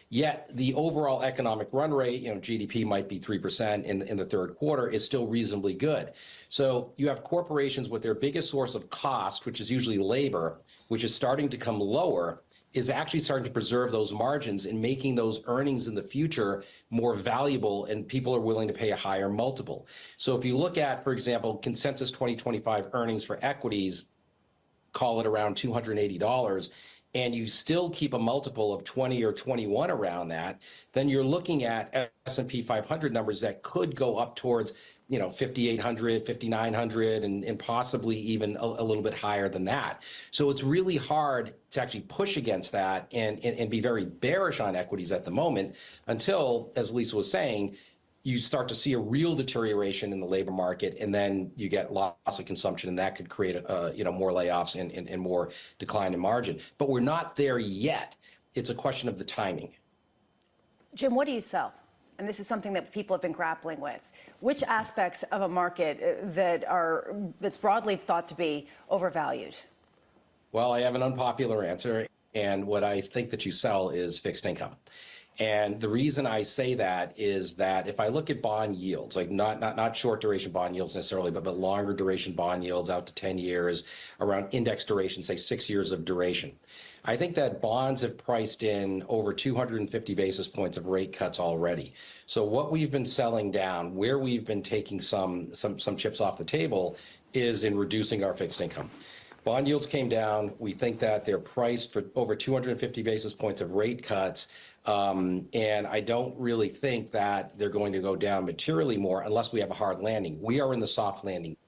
Yet the overall economic run rate, GDP might be 3% in the third quarter, is still reasonably good. So you have corporations with their biggest source of cost, which is usually labor, which is starting to come lower, is actually starting to preserve those margins and making those earnings in the future more valuable, and people are willing to pay a higher multiple. So if you look at, for example, consensus 2025 earnings for equities, call it around $280, and you still keep a multiple of 20 or 21 around that, then you're looking at S&P 500 numbers that could go up towards 5,800, 5,900, and possibly even a little bit higher than that. So it's really hard to actually push against that and be very bearish on equities at the moment until, as Lisa was saying, you start to see a real deterioration in the labor market, and then you get loss of consumption, and that could create more layoffs and more decline in margin. But we're not there yet. It's a question of the timing. Jim, what do you sell? And this is something that people have been grappling with. Which aspects of a market that's broadly thought to be overvalued? Well, I have an unpopular answer, and what I think that you sell is fixed income. And the reason I say that is that if I look at bond yields, like not short duration bond yields necessarily, but longer duration bond yields out to 10 years, around index duration, say 6 years of duration, I think that bonds have priced in over 250 basis points of rate cuts already. So what we've been selling down, where we've been taking some chips off the table, is in reducing our fixed income. Bond yields came down. We think that they're priced for over 250 basis points of rate cuts. And I don't really think that they're going to go down materially more unless we have a hard landing. We are in the soft landing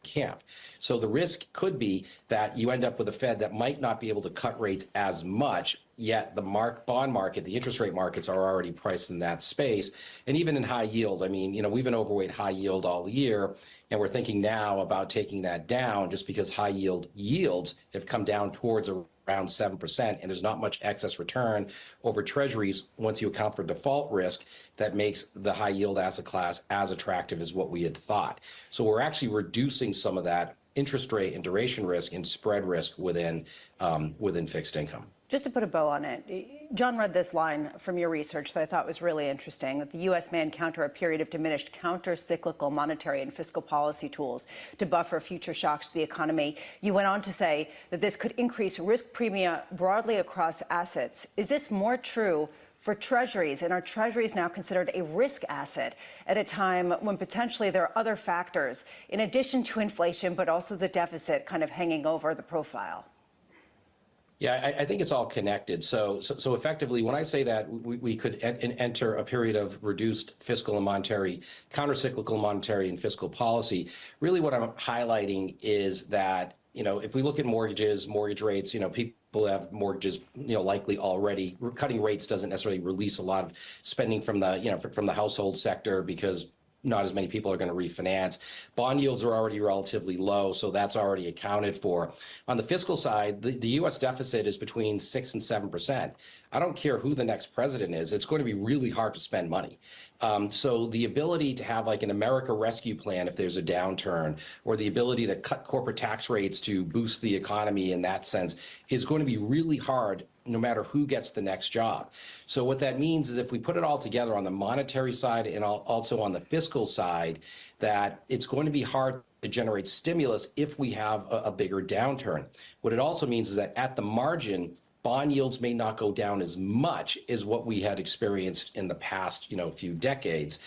camp. So the risk could be that you end up with a Fed that might not be able to cut rates as much, yet the bond market, the interest rate markets are already priced in that space. And even in high yield, I mean, we've been overweight high yield all year, and we're thinking now about taking that down just because high yield yields have come down towards around 7%, and there's not much excess return over treasuries once you account for default risk that makes the high yield asset class as attractive as what we had thought. So we're actually reducing some of that interest rate and duration risk and spread risk within fixed income. Just to put a bow on it, John read this line from your research that I thought was really interesting, that the U.S. may encounter a period of diminished counter-cyclical monetary and fiscal policy tools to buffer future shocks to the economy. You went on to say that this could increase risk premia broadly across assets. Is this more true for treasuries? And are treasuries now considered a risk asset at a time when potentially there are other factors, in addition to inflation, but also the deficit kind of hanging over the profile? Yeah, I think it's all connected. So effectively, when I say that we could enter a period of reduced fiscal and monetary, countercyclical monetary and fiscal policy, really what I'm highlighting is that, if we look at mortgages, mortgage rates, people have mortgages, likely already. Cutting rates doesn't necessarily release a lot of spending from the, from the household sector because not as many people are going to refinance. Bond yields are already relatively low, so that's already accounted for. On the fiscal side, the U.S. deficit is between 6 and 7%. I don't care who the next president is, it's going to be really hard to spend money. So the ability to have like an America Rescue Plan if there's a downturn, or the ability to cut corporate tax rates to boost the economy in that sense is going to be really hard no matter who gets the next job. So what that means is if we put it all together on the monetary side and also on the fiscal side, that it's going to be hard to generate stimulus if we have a bigger downturn. What it also means is that at the margin, bond yields may not go down as much as what we had experienced in the past, few decades,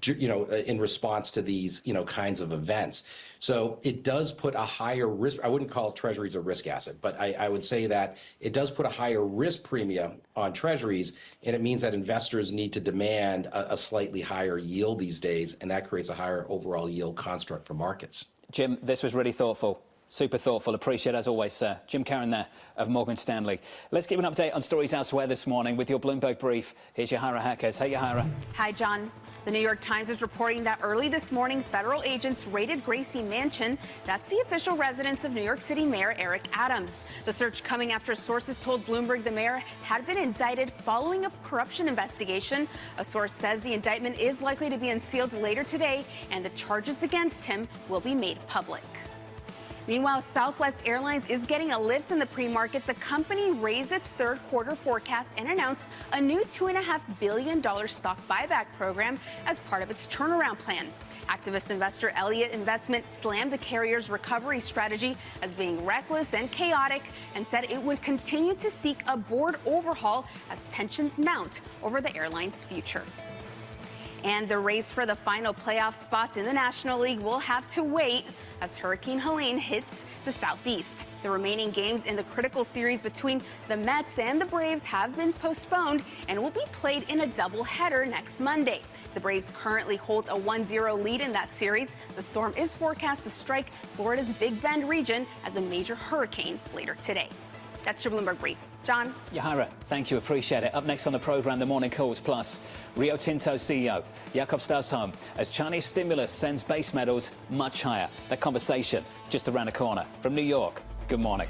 in response to these, kinds of events. So it does put a higher risk. I wouldn't call treasuries a risk asset, but I would say that it does put a higher risk premium on treasuries, and it means that investors need to demand a slightly higher yield these days, and that creates a higher overall yield construct for markets. Jim, this was really thoughtful. Super thoughtful. Appreciate it as always, sir. Jim Caron there of Morgan Stanley. Let's give an update on stories elsewhere this morning with your Bloomberg brief. Here's Yahira Hackers. Hey, Yahira. Hi, John. The New York Times is reporting that early this morning, federal agents raided Gracie Mansion. That's the official residence of New York City Mayor Eric Adams. The search coming after sources told Bloomberg the mayor had been indicted following a corruption investigation. A source says the indictment is likely to be unsealed later today, and the charges against him will be made public. Meanwhile, Southwest Airlines is getting a lift in the pre-market. The company raised its third quarter forecast and announced a new $2.5 billion stock buyback program as part of its turnaround plan. Activist investor Elliott Investment slammed the carrier's recovery strategy as being reckless and chaotic and said it would continue to seek a board overhaul as tensions mount over the airline's future. And the race for the final playoff spots in the National League will have to wait as Hurricane Helene hits the Southeast. The remaining games in the critical series between the Mets and the Braves have been postponed and will be played in a doubleheader next Monday. The Braves currently hold a 1-0 lead in that series. The storm is forecast to strike Florida's Big Bend region as a major hurricane later today. That's your Bloomberg brief. John? Yahira, thank you. Appreciate it. Up next on the program, the Morning Calls Plus, Rio Tinto CEO Jakob Stausholm as Chinese stimulus sends base metals much higher. That conversation just around the corner. From New York, good morning.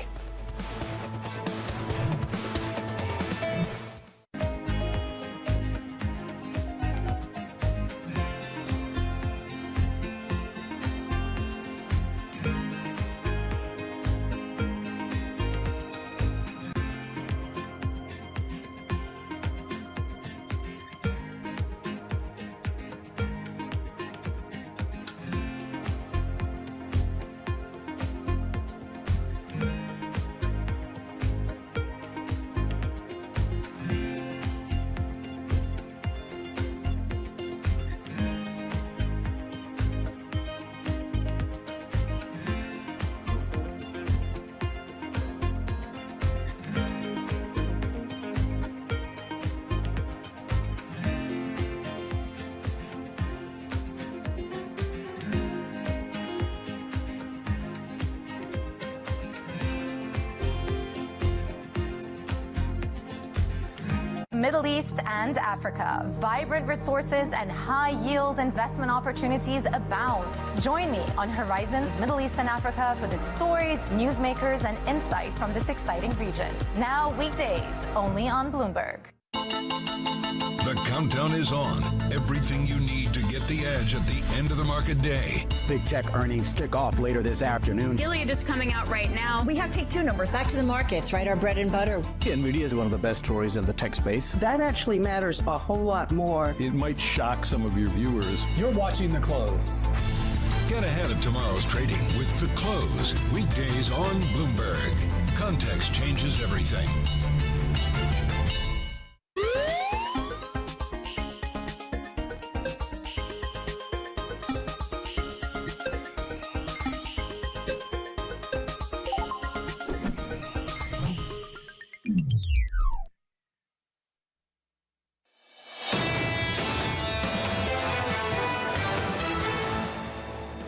Middle East and Africa. Vibrant resources and high-yield investment opportunities abound. Join me on Horizons Middle East and Africa for the stories, newsmakers, and insight from this exciting region. Now weekdays, only on Bloomberg. The countdown is on. Everything you need to get the edge at the end of the market day. Big tech earnings kick off later this afternoon. Gilead is coming out right now. We have take two numbers. Back to the markets, right? Our bread and butter. NVIDIA is one of the best stories in the tech space. That actually matters a whole lot more. It might shock some of your viewers. You're watching The Close. Get ahead of tomorrow's trading with The Close. Weekdays on Bloomberg. Context changes everything.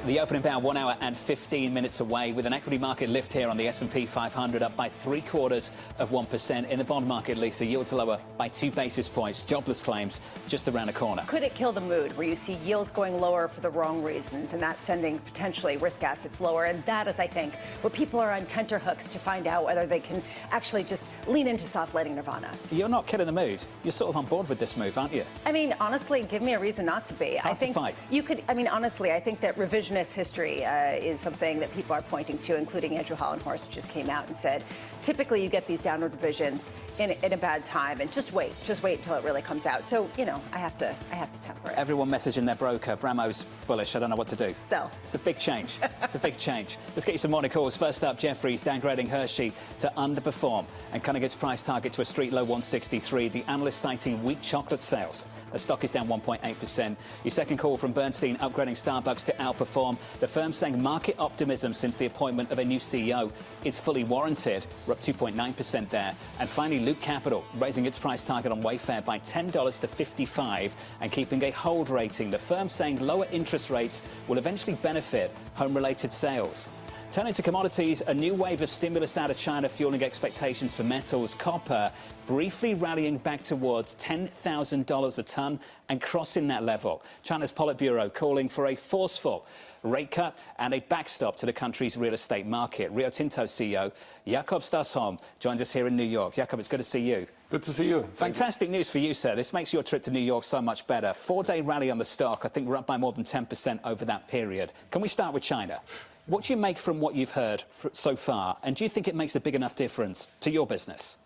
The opening about 1 hour and 15 minutes away, with an equity market lift here on the S&P 500 up by 0.75%. In the bond market, Lisa, yields lower by 2 basis points. Jobless claims just around the corner. Could it kill the mood where you see yields going lower for the wrong reasons and that sending potentially risk assets lower? And that is, I think, where people are on tenterhooks to find out whether they can actually just lean into soft landing nirvana. You're not killing the mood. You're sort of on board with this move, aren't you? I mean, honestly, give me a reason not to be. Hard I think to fight. you could. I mean, honestly, I think that revisionist history is something that people are pointing to, including Andrew Hollenhorst, who just came out and said, typically you get these downward revisions in a bad time, and just wait until it really comes out. So, you know, I have to temper it. Everyone messaging their broker. Bramo's bullish. I don't know what to do. Sell. It's a big change. It's a big change. Let's get you some morning calls. First up, Jefferies downgrading Hershey to underperform and cutting its price target to a street low 163. The analyst citing weak chocolate sales. The stock is down 1.8%. Your second call from Bernstein upgrading Starbucks to outperform. The firm saying market optimism since the appointment of a new CEO is fully warranted. We're up 2.9% there. And finally, Loop Capital raising its price target on Wayfair by $10 to $55 and keeping a hold rating. The firm saying lower interest rates will eventually benefit home-related sales. Turning to commodities, a new wave of stimulus out of China fueling expectations for metals. Copper briefly rallying back towards $10,000 a ton and crossing that level. China's Politburo calling for a forceful rate cut and a backstop to the country's real estate market. Rio Tinto CEO Jakob Stausholm joins us here in New York. Jakob, it's good to see you. Good to see you. Fantastic news for you, sir. This makes your trip to New York so much better. 4-day rally on the stock. I think we're up by more than 10% over that period. Can we start with China? What do you make from what you've heard so far, and do you think it makes a big enough difference to your business?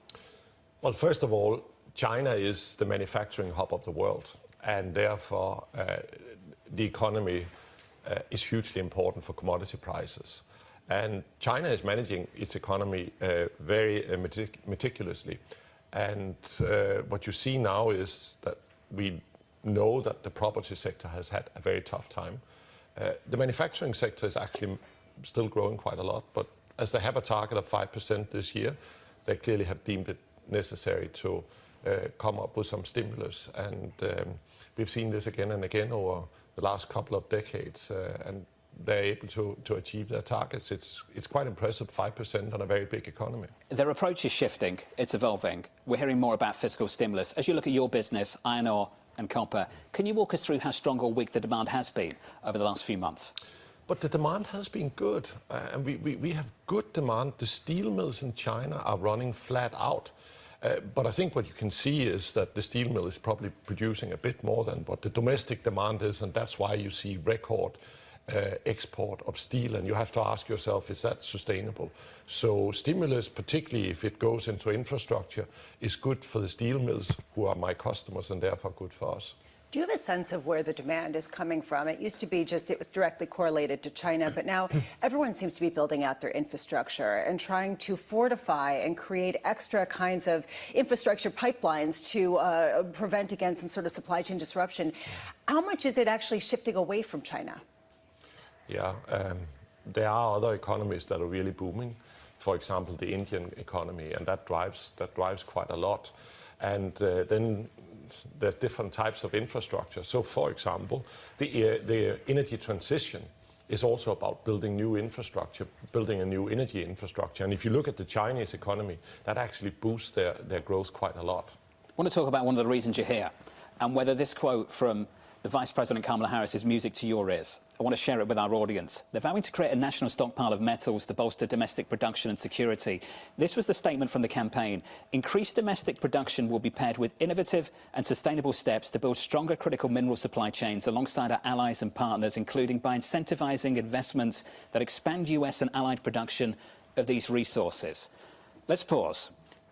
Well, first of all, China is the manufacturing hub of the world, and therefore the economy is hugely important for commodity prices. And China is managing its economy very meticulously. And what you see now is that we know that the property sector has had a very tough time. The manufacturing sector is actually still growing quite a lot, but as they have a target of 5% this year, they clearly have deemed it necessary to come up with some stimulus. And we've seen this again and again over the last couple of decades, and they're able to achieve their targets. It's quite impressive, 5% on a very big economy. Their approach is shifting. It's evolving. We're hearing more about fiscal stimulus. As you look at your business, iron ore and copper, can you walk us through how strong or weak the demand has been over the last few months? But the demand has been good, and we have good demand. The steel mills in China are running flat out. But I think what you can see is that the steel mill is probably producing a bit more than what the domestic demand is, and that's why you see record export of steel, and you have to ask yourself, is that sustainable? So stimulus, particularly if it goes into infrastructure, is good for the steel mills, who are my customers, and therefore good for us. Do you have a sense of where the demand is coming from? It used to be just it was directly correlated to China, but now everyone seems to be building out their infrastructure and trying to fortify and create extra kinds of infrastructure pipelines to prevent against some sort of supply chain disruption. How much is it actually shifting away from China? Yeah, there are other economies that are really booming. For example, the Indian economy, and that drives quite a lot. And then there's different types of infrastructure. So, for example, the energy transition is also about building new infrastructure, building a new energy infrastructure. And if you look at the Chinese economy, that actually boosts their growth quite a lot. I want to talk about one of the reasons you're here, and whether this quote from The Vice President Kamala Harris is music to your ears. I want to share it with our audience. They're vowing to create a national stockpile of metals to bolster domestic production and security. This was the statement from the campaign. Increased domestic production will be paired with innovative and sustainable steps to build stronger critical mineral supply chains alongside our allies and partners, including by incentivizing investments that expand US and allied production of these resources. Let's pause.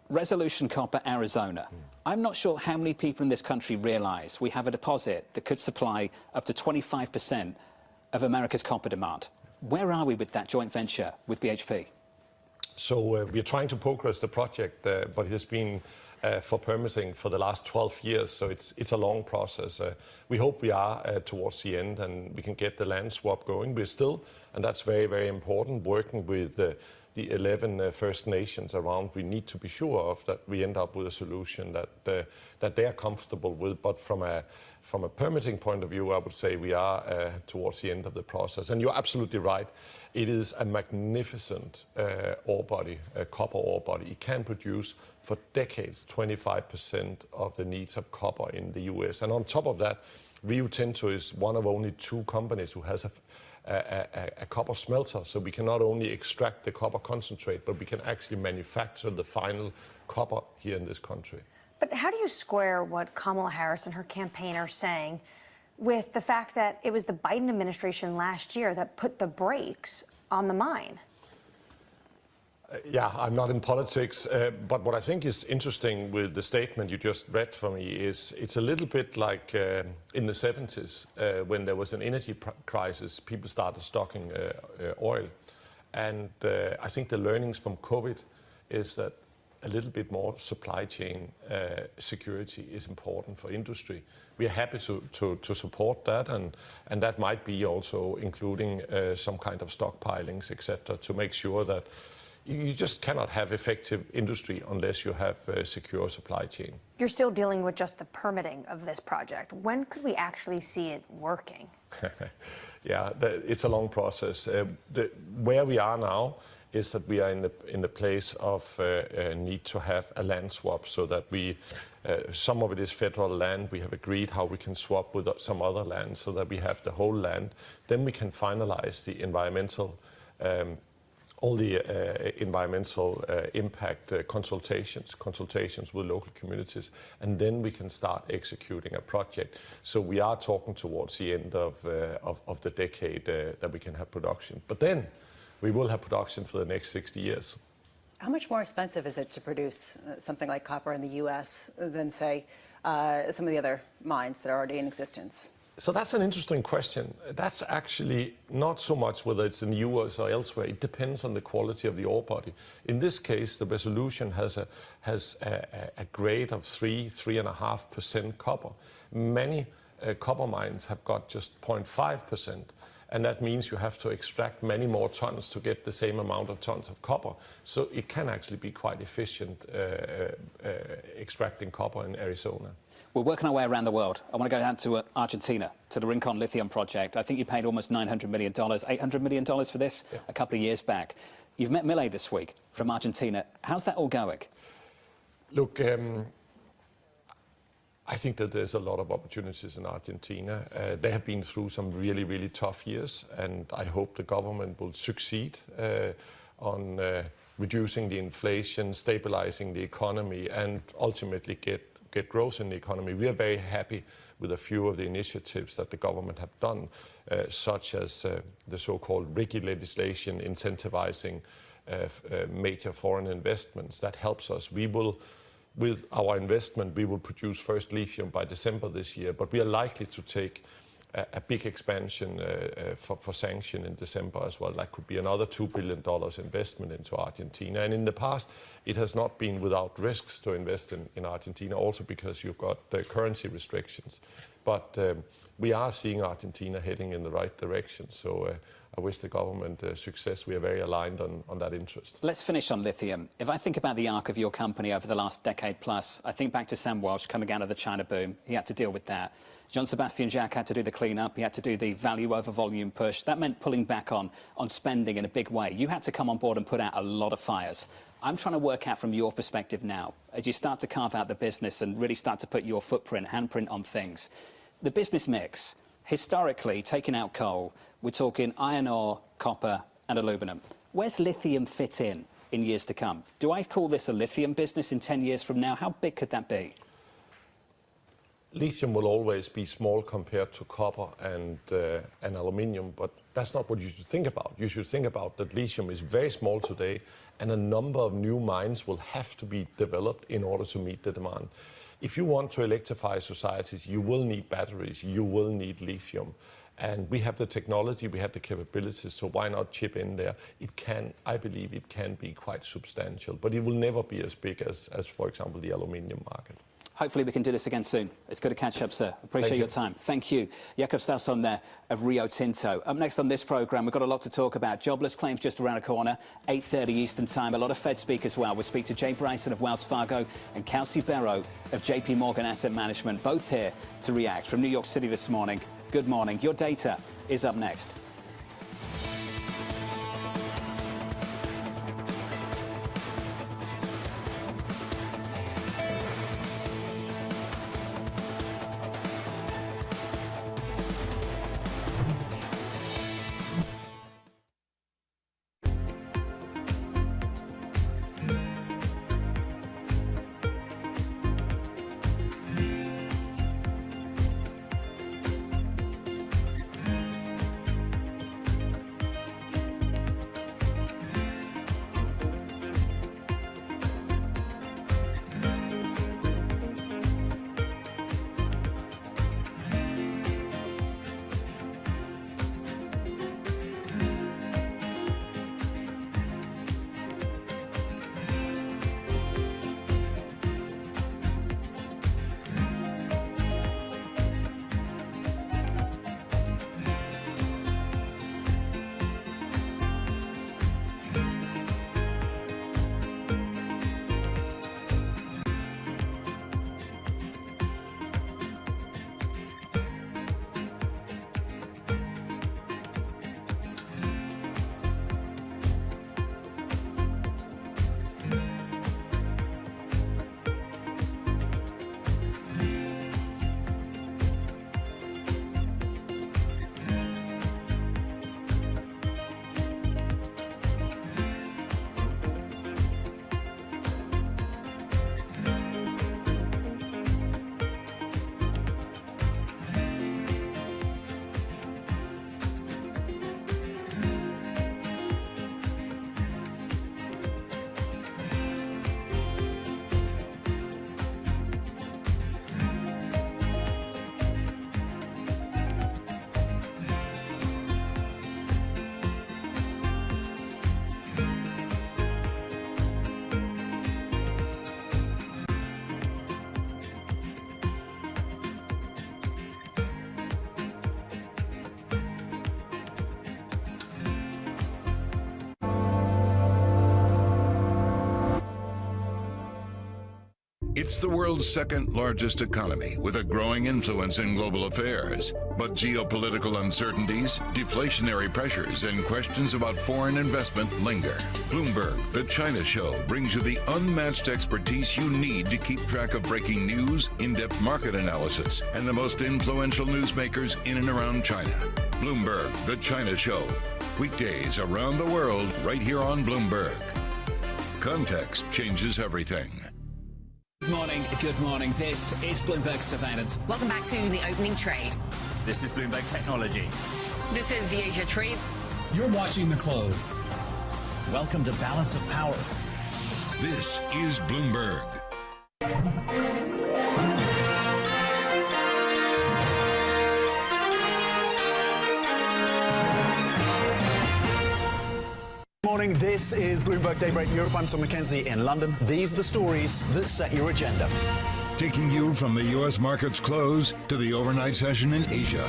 Resolution Copper, Arizona. I'm not sure how many people in this country realise we have a deposit that could supply up to 25% of America's copper demand. Where are we with that joint venture with BHP? So we're trying to progress the project, but it has been for permitting for the last 12 years, so it's a long process. We hope we are towards the end and we can get the land swap going. We're still, and that's very, very important, working with the 11 First Nations around. We need to be sure of that we end up with a solution that they are comfortable with. But from a permitting point of view, I would say we are towards the end of the process. And you're absolutely right. It is a magnificent ore body, a copper ore body. It can produce for decades 25% of the needs of copper in the US. And on top of that, Rio Tinto is one of only 2 companies who has a copper smelter, so we can not only extract the copper concentrate, but we can actually manufacture the final copper here in this country. But how do you square what Kamala Harris and her campaign are saying with the fact that it was the Biden administration last year that put the brakes on the mine? Yeah, I'm not in politics, but what I think is interesting with the statement you just read for me is it's a little bit like in the 70s when there was an energy crisis, people started stocking oil. And I think the learnings from COVID is that a little bit more supply chain security is important for industry. We are happy to support that, and that might be also including some kind of stockpilings, etc., to make sure that you just cannot have effective industry unless you have a secure supply chain. You're still dealing with just the permitting of this project. When could we actually see it working? Yeah, it's a long process. Where we are now is that we are in the place of need to have a land swap, so that we, some of it is federal land. We have agreed how we can swap with some other land so that we have the whole land. Then we can finalize the environmental all the environmental impact consultations with local communities, and then we can start executing a project. So we are talking towards the end of the decade that we can have production. But then we will have production for the next 60 years. How much more expensive is it to produce something like copper in the US than, say, some of the other mines that are already in existence? So that's an interesting question. That's actually not so much whether it's in the US or elsewhere. It depends on the quality of the ore body. In this case, the resolution has a grade of 3.5% copper. Many copper mines have got just 0.5%. And that means you have to extract many more tons to get the same amount of tons of copper. So it can actually be quite efficient extracting copper in Arizona. We're working our way around the world. I want to go down to Argentina, to the Rincon lithium project. I think you paid almost $900 million, $800 million for this a couple of years back. You've met Milei this week from Argentina. How's that all going? Look, I think that there's a lot of opportunities in Argentina. They have been through some really, really tough years, and I hope the government will succeed on reducing the inflation, stabilizing the economy, and ultimately get growth in the economy. We are very happy with a few of the initiatives that the government have done, such as the so-called RIGI legislation incentivizing major foreign investments. That helps us. We will, with our investment, we will produce first lithium by December this year, but we are likely to take a big expansion for sanction in December as well. That could be another $2 billion investment into Argentina. And in the past, it has not been without risks to invest in Argentina, also because you've got the currency restrictions. But we are seeing Argentina heading in the right direction. So I wish the government success. We are very aligned on that interest. Let's finish on lithium. If I think about the arc of your company over the last decade plus, I think back to Sam Welch coming out of the China boom. He had to deal with that. Jean-Sebastian Jacques had to do the clean-up. He had to do the value over volume push. That meant pulling back on spending in a big way. You had to come on board and put out a lot of fires. I'm trying to work out from your perspective now, as you start to carve out the business and really start to put your footprint, handprint on things, The business mix, historically, taking out coal, we're talking iron ore, copper and aluminum. Where's lithium fit in years to come? Do I call this a lithium business in 10 years from now? How big could that be? Lithium will always be small compared to copper and aluminium, but that's not what you should think about. You should think about that lithium is very small today, and a number of new mines will have to be developed in order to meet the demand. If you want to electrify societies, you will need batteries, you will need lithium. And we have the technology, we have the capabilities, so why not chip in there? It can, I believe it can be quite substantial, but it will never be as big as for example, the aluminium market. Hopefully we can do this again soon. It's good to catch up, sir. Appreciate your time. Thank you. Jakob Stausholm there of Rio Tinto. Up next on this programme, we've got a lot to talk about. Jobless claims just around the corner, 8:30 Eastern Time. A lot of Fed speak as well. We'll speak to Jay Bryson of Wells Fargo and Kelsey Barrow of JP Morgan Asset Management, both here to react from New York City this morning. Good morning. Your data is up next. It's the world's second largest economy with a growing influence in global affairs. But geopolitical uncertainties, deflationary pressures, and questions about foreign investment linger. Bloomberg, the China Show, brings you the unmatched expertise you need to keep track of breaking news, in-depth market analysis, and the most influential newsmakers in and around China. Bloomberg, the China Show. Weekdays around the world right here on Bloomberg. Context changes everything. Good morning. This is Bloomberg Surveillance. Welcome back to the opening trade. This is Bloomberg Technology. This is the Asia trade. You're watching the close. Welcome to Balance of Power. This is Bloomberg. Morning, this is Bloomberg Daybreak Europe. I'm Tom McKenzie in London. These are the stories that set your agenda. Taking you from the U.S. market's close to the overnight session in Asia.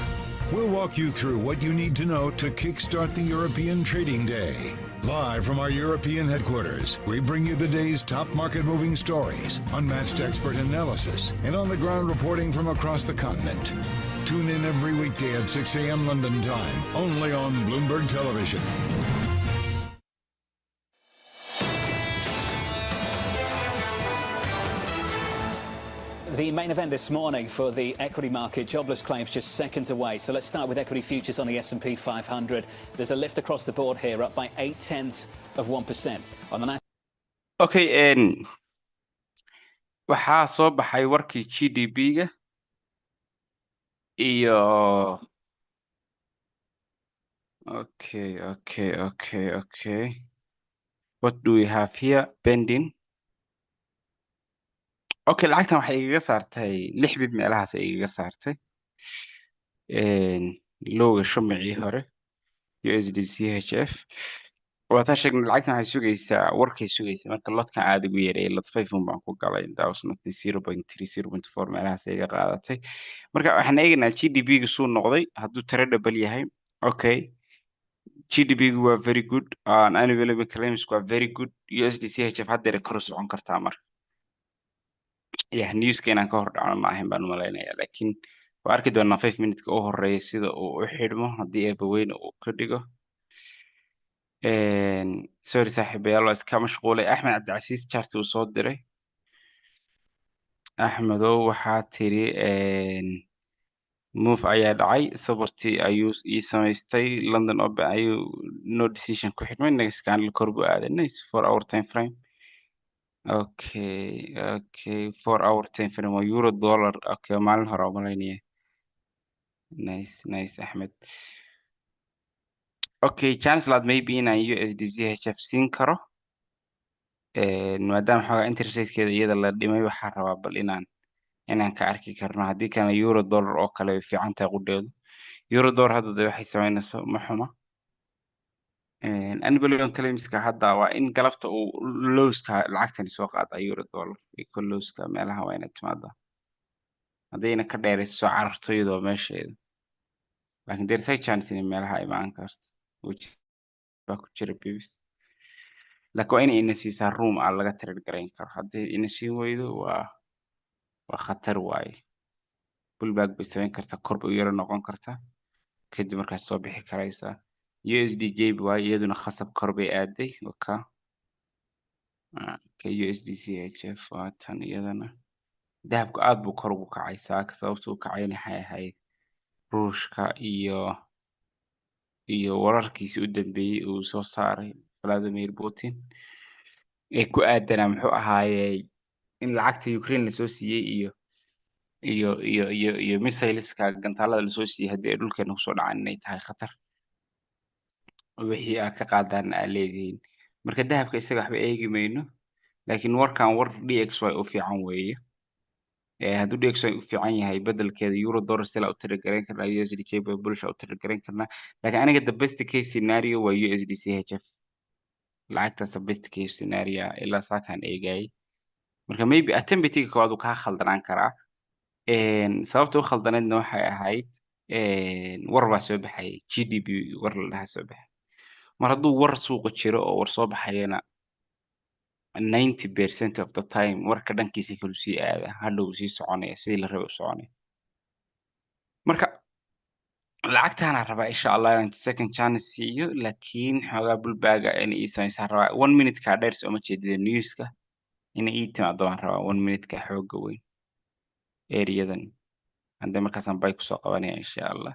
We'll walk you through what you need to know to kickstart the European trading day. Live from our European headquarters, we bring you the day's top market-moving stories, unmatched expert analysis, and on-the-ground reporting from across the continent. Tune in every weekday at 6 a.m. London time, only on Bloomberg Television. The main event this morning for the equity market, jobless claims just seconds away. So let's start with equity futures on the S&P 500. There's a lift across the board here, up by 0.8%. On the Okay, waxaa soo baxay warkii GDP-ga iyo okay. What do we have here? Pending. Okay, lacagtan waxay igaga saartay 6 bib meelahaas ay igaga saartay. Lowga shumicii hore USD-CHF. Waata sheegnay lacagtan waxay sugaysaa warkay sugaysaa marka lodkan aad ugu yareeyay lod 5 baan ku galay that was not 0.3 0.4 meelahaas ay iga qaadatay. Marka waxaan eegaynaa GDP-gu suu noqday hadduu tradable yahay. Okay. GDP-gu waa very good. Annual claims waa very good. USD-CHF haddeer kor u socon kartaa marka. newska inaan ka hor dhacno ma ahayn baan u malaynayaa laakiin waa arki doonaa 5 minutes-ka u horeeya sida uu u xidhmo haddii eebaweyne uu ka dhigo. Sorry saaxiibayaal waa iska mashquulay. Axmed Cabdicasiis chart uu soo diray. Axmedow waxaa tiri move ayaa dhacay sabartii ayuu ii samaystay London Open ayuu no decision ku xidhmay next candle kor buu aaday nice 4 hour time frame. Okay 4 hour time frame waa euro dollar. Okay maalin hore u malaynaya. Nice Axmed. Okay chance laad maybe inaan USD-CHF siin karo maadaama xoogaa interest rate-keeda iyada la dhimay waxaa rabaa bal inaan ka arki karno haddii kana euro dollar oo kale way fiican tahay qudheedu. Euro dollar hadda de waxay samaynayso ma xuma. Annual claimska hadda waa in galabta uu lowska lacagtani soo qaada euro dollar iyo lowska meelaha waa inay timaada haddayna ka dheerayso soo cararto iyadoo meesheeda laakiin there's high chance in meelaha imaan karto baa ku jira bibis laakiin waa inay ina siisaa room aan laga trade garayn karo haddii ina siin weydo waa khatar waaye pullback bay samayn kartaa kor bay u yaro noqon kartaa kadib markaas soo bixi karaysaa. USD-JPY waaye iyaduna khasab kor bay aaday USD-CHF waa tan iyadana dahabku aad buu kor ugu kacay saaka sababta uu kacayna waxay ahayd ruushka iyo wararkiisii u dambeeyey uu soo saaray Vladimir Putin ee ku aadanaa muxuu ahaayey in lacagta Ukraine lasoo siiyey iyo missileska gantaalada lasoo siiyey haddii ay dhulkeena kusoo dhacaan inay tahay khatar wixii ka qaadaan aa leedihiin marka dahabka isaga waxba eegi mayno laakiin warkan war DXY u fiican weeye hadduu DXY u fiican yahay bedelkeeda euro dollar sila u tiragarayn karnaa USD-JPY bullish u tiragarayn karnaa laakiin aniga the best case scenario waa USD-CHF lacagtaas best case scenario ilaa saakan eegayay marka maybe attempting koowaad uu kaa khaldanaan karaa sababta u khaldanaydna waxay ahayd war baa soo baxay GDP war la dhahaa soo baxay mar hadduu war suuqa jiro oo war soo baxayana 90% of the time warka dhankiisa kalu sii aada hadhow sii soconaya sidii la rabay u soconaya marka lacagtaana rabaa insha Allah inaan second chance siiyo laakiin xoogaa bullbagga in ii samaysaa rabaa 1 minute ka dheer soo ma jeedida newska in ii timaado waan rabaa 1 minute ka xooga weyn areadan hadda markaasaan bay kusoo qabanaya insha Allah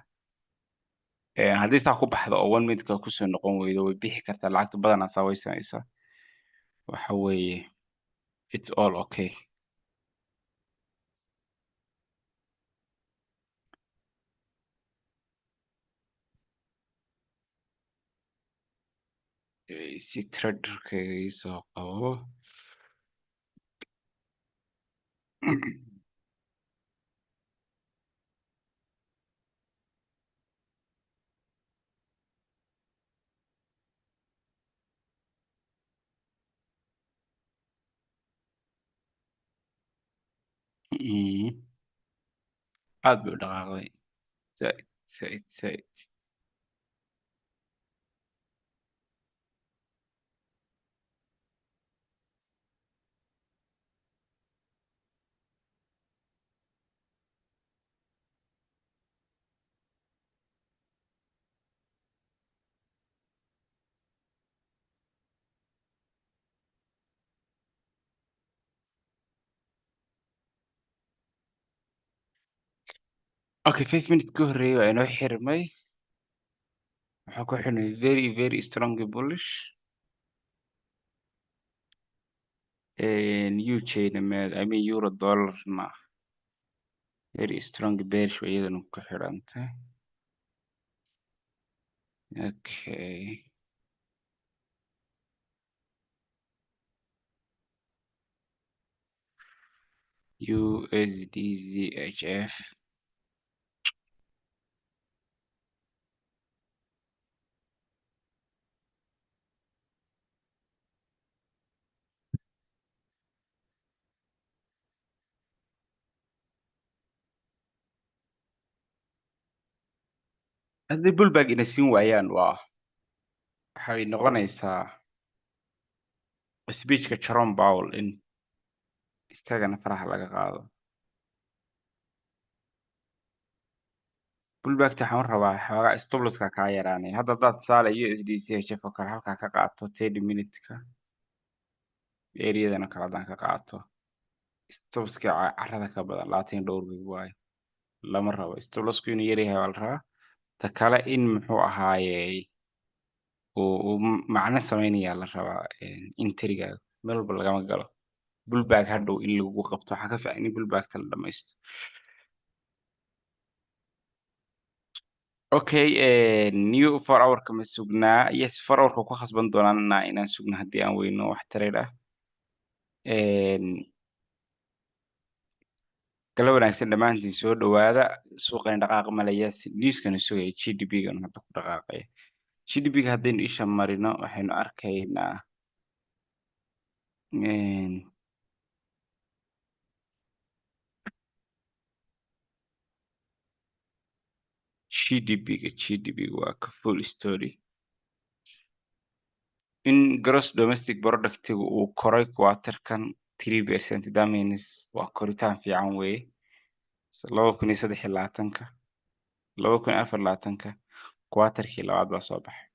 haddii saa ku baxdo oo 1 minute ka kusoo noqon weydo way bixi kartaa lacagta badanaa saa way samaysaa waxa weeye it's all okay. Si traderka ii soo qabo aad buu dhaqaaqday zaid Okay, 5 minutes ka horreeyay waa inoo xirmay. Waxaa ku xirmay very, very strong bullish. UJ-na I mean euro dollar-na very strong bearish way iyadana ku xirantay. Okay. USD-GHF. haddii bullback ina siin waayaan waxay noqonaysaa speechka Jerome Powell in isagana faraha laga qaado. bullbackta waxaan rabaa xoogaa stop loss-ka kaa yaraanaya. Hadda hadaad tusaale USD-CHF oo kale halkaa ka qaato 30 minute-ka areadana kale hadaan ka qaato stop loss-ka carrada ka badan 20 dhowr big waaye lama rabo. Stop loss-ku inuu yar yahay waa la rabaa. Ta kale in muxuu ahaayey uu macno samaynayaa la rabaa intrigaaga meel walba lagama galo. bullback hadhow in lagu qabto waxaa ka fiican in bullbackta la dhamaysto. Okay, new 4 hour-ka ma sugnaa? Yes, 4 hour-ka ku khasban doonaa inaan sugno haddii aan weyno wax trade ah. Kala wanaagsan dhammaantiin soo dhawaada. Suuqani dhaqaaq malaya newskana sugaya GDP-gan hadda ku dhaqaaqaya. GDP-ga haddaynu isha marino waxaynu arkaynaa GDP-ga waa ka full story. In gross domestic product-igu uu koray quarter-kan 3%, that means waa koritaan fiican weeye. 2023-ka 2024-ka quarter-kii labaad baa soo baxay.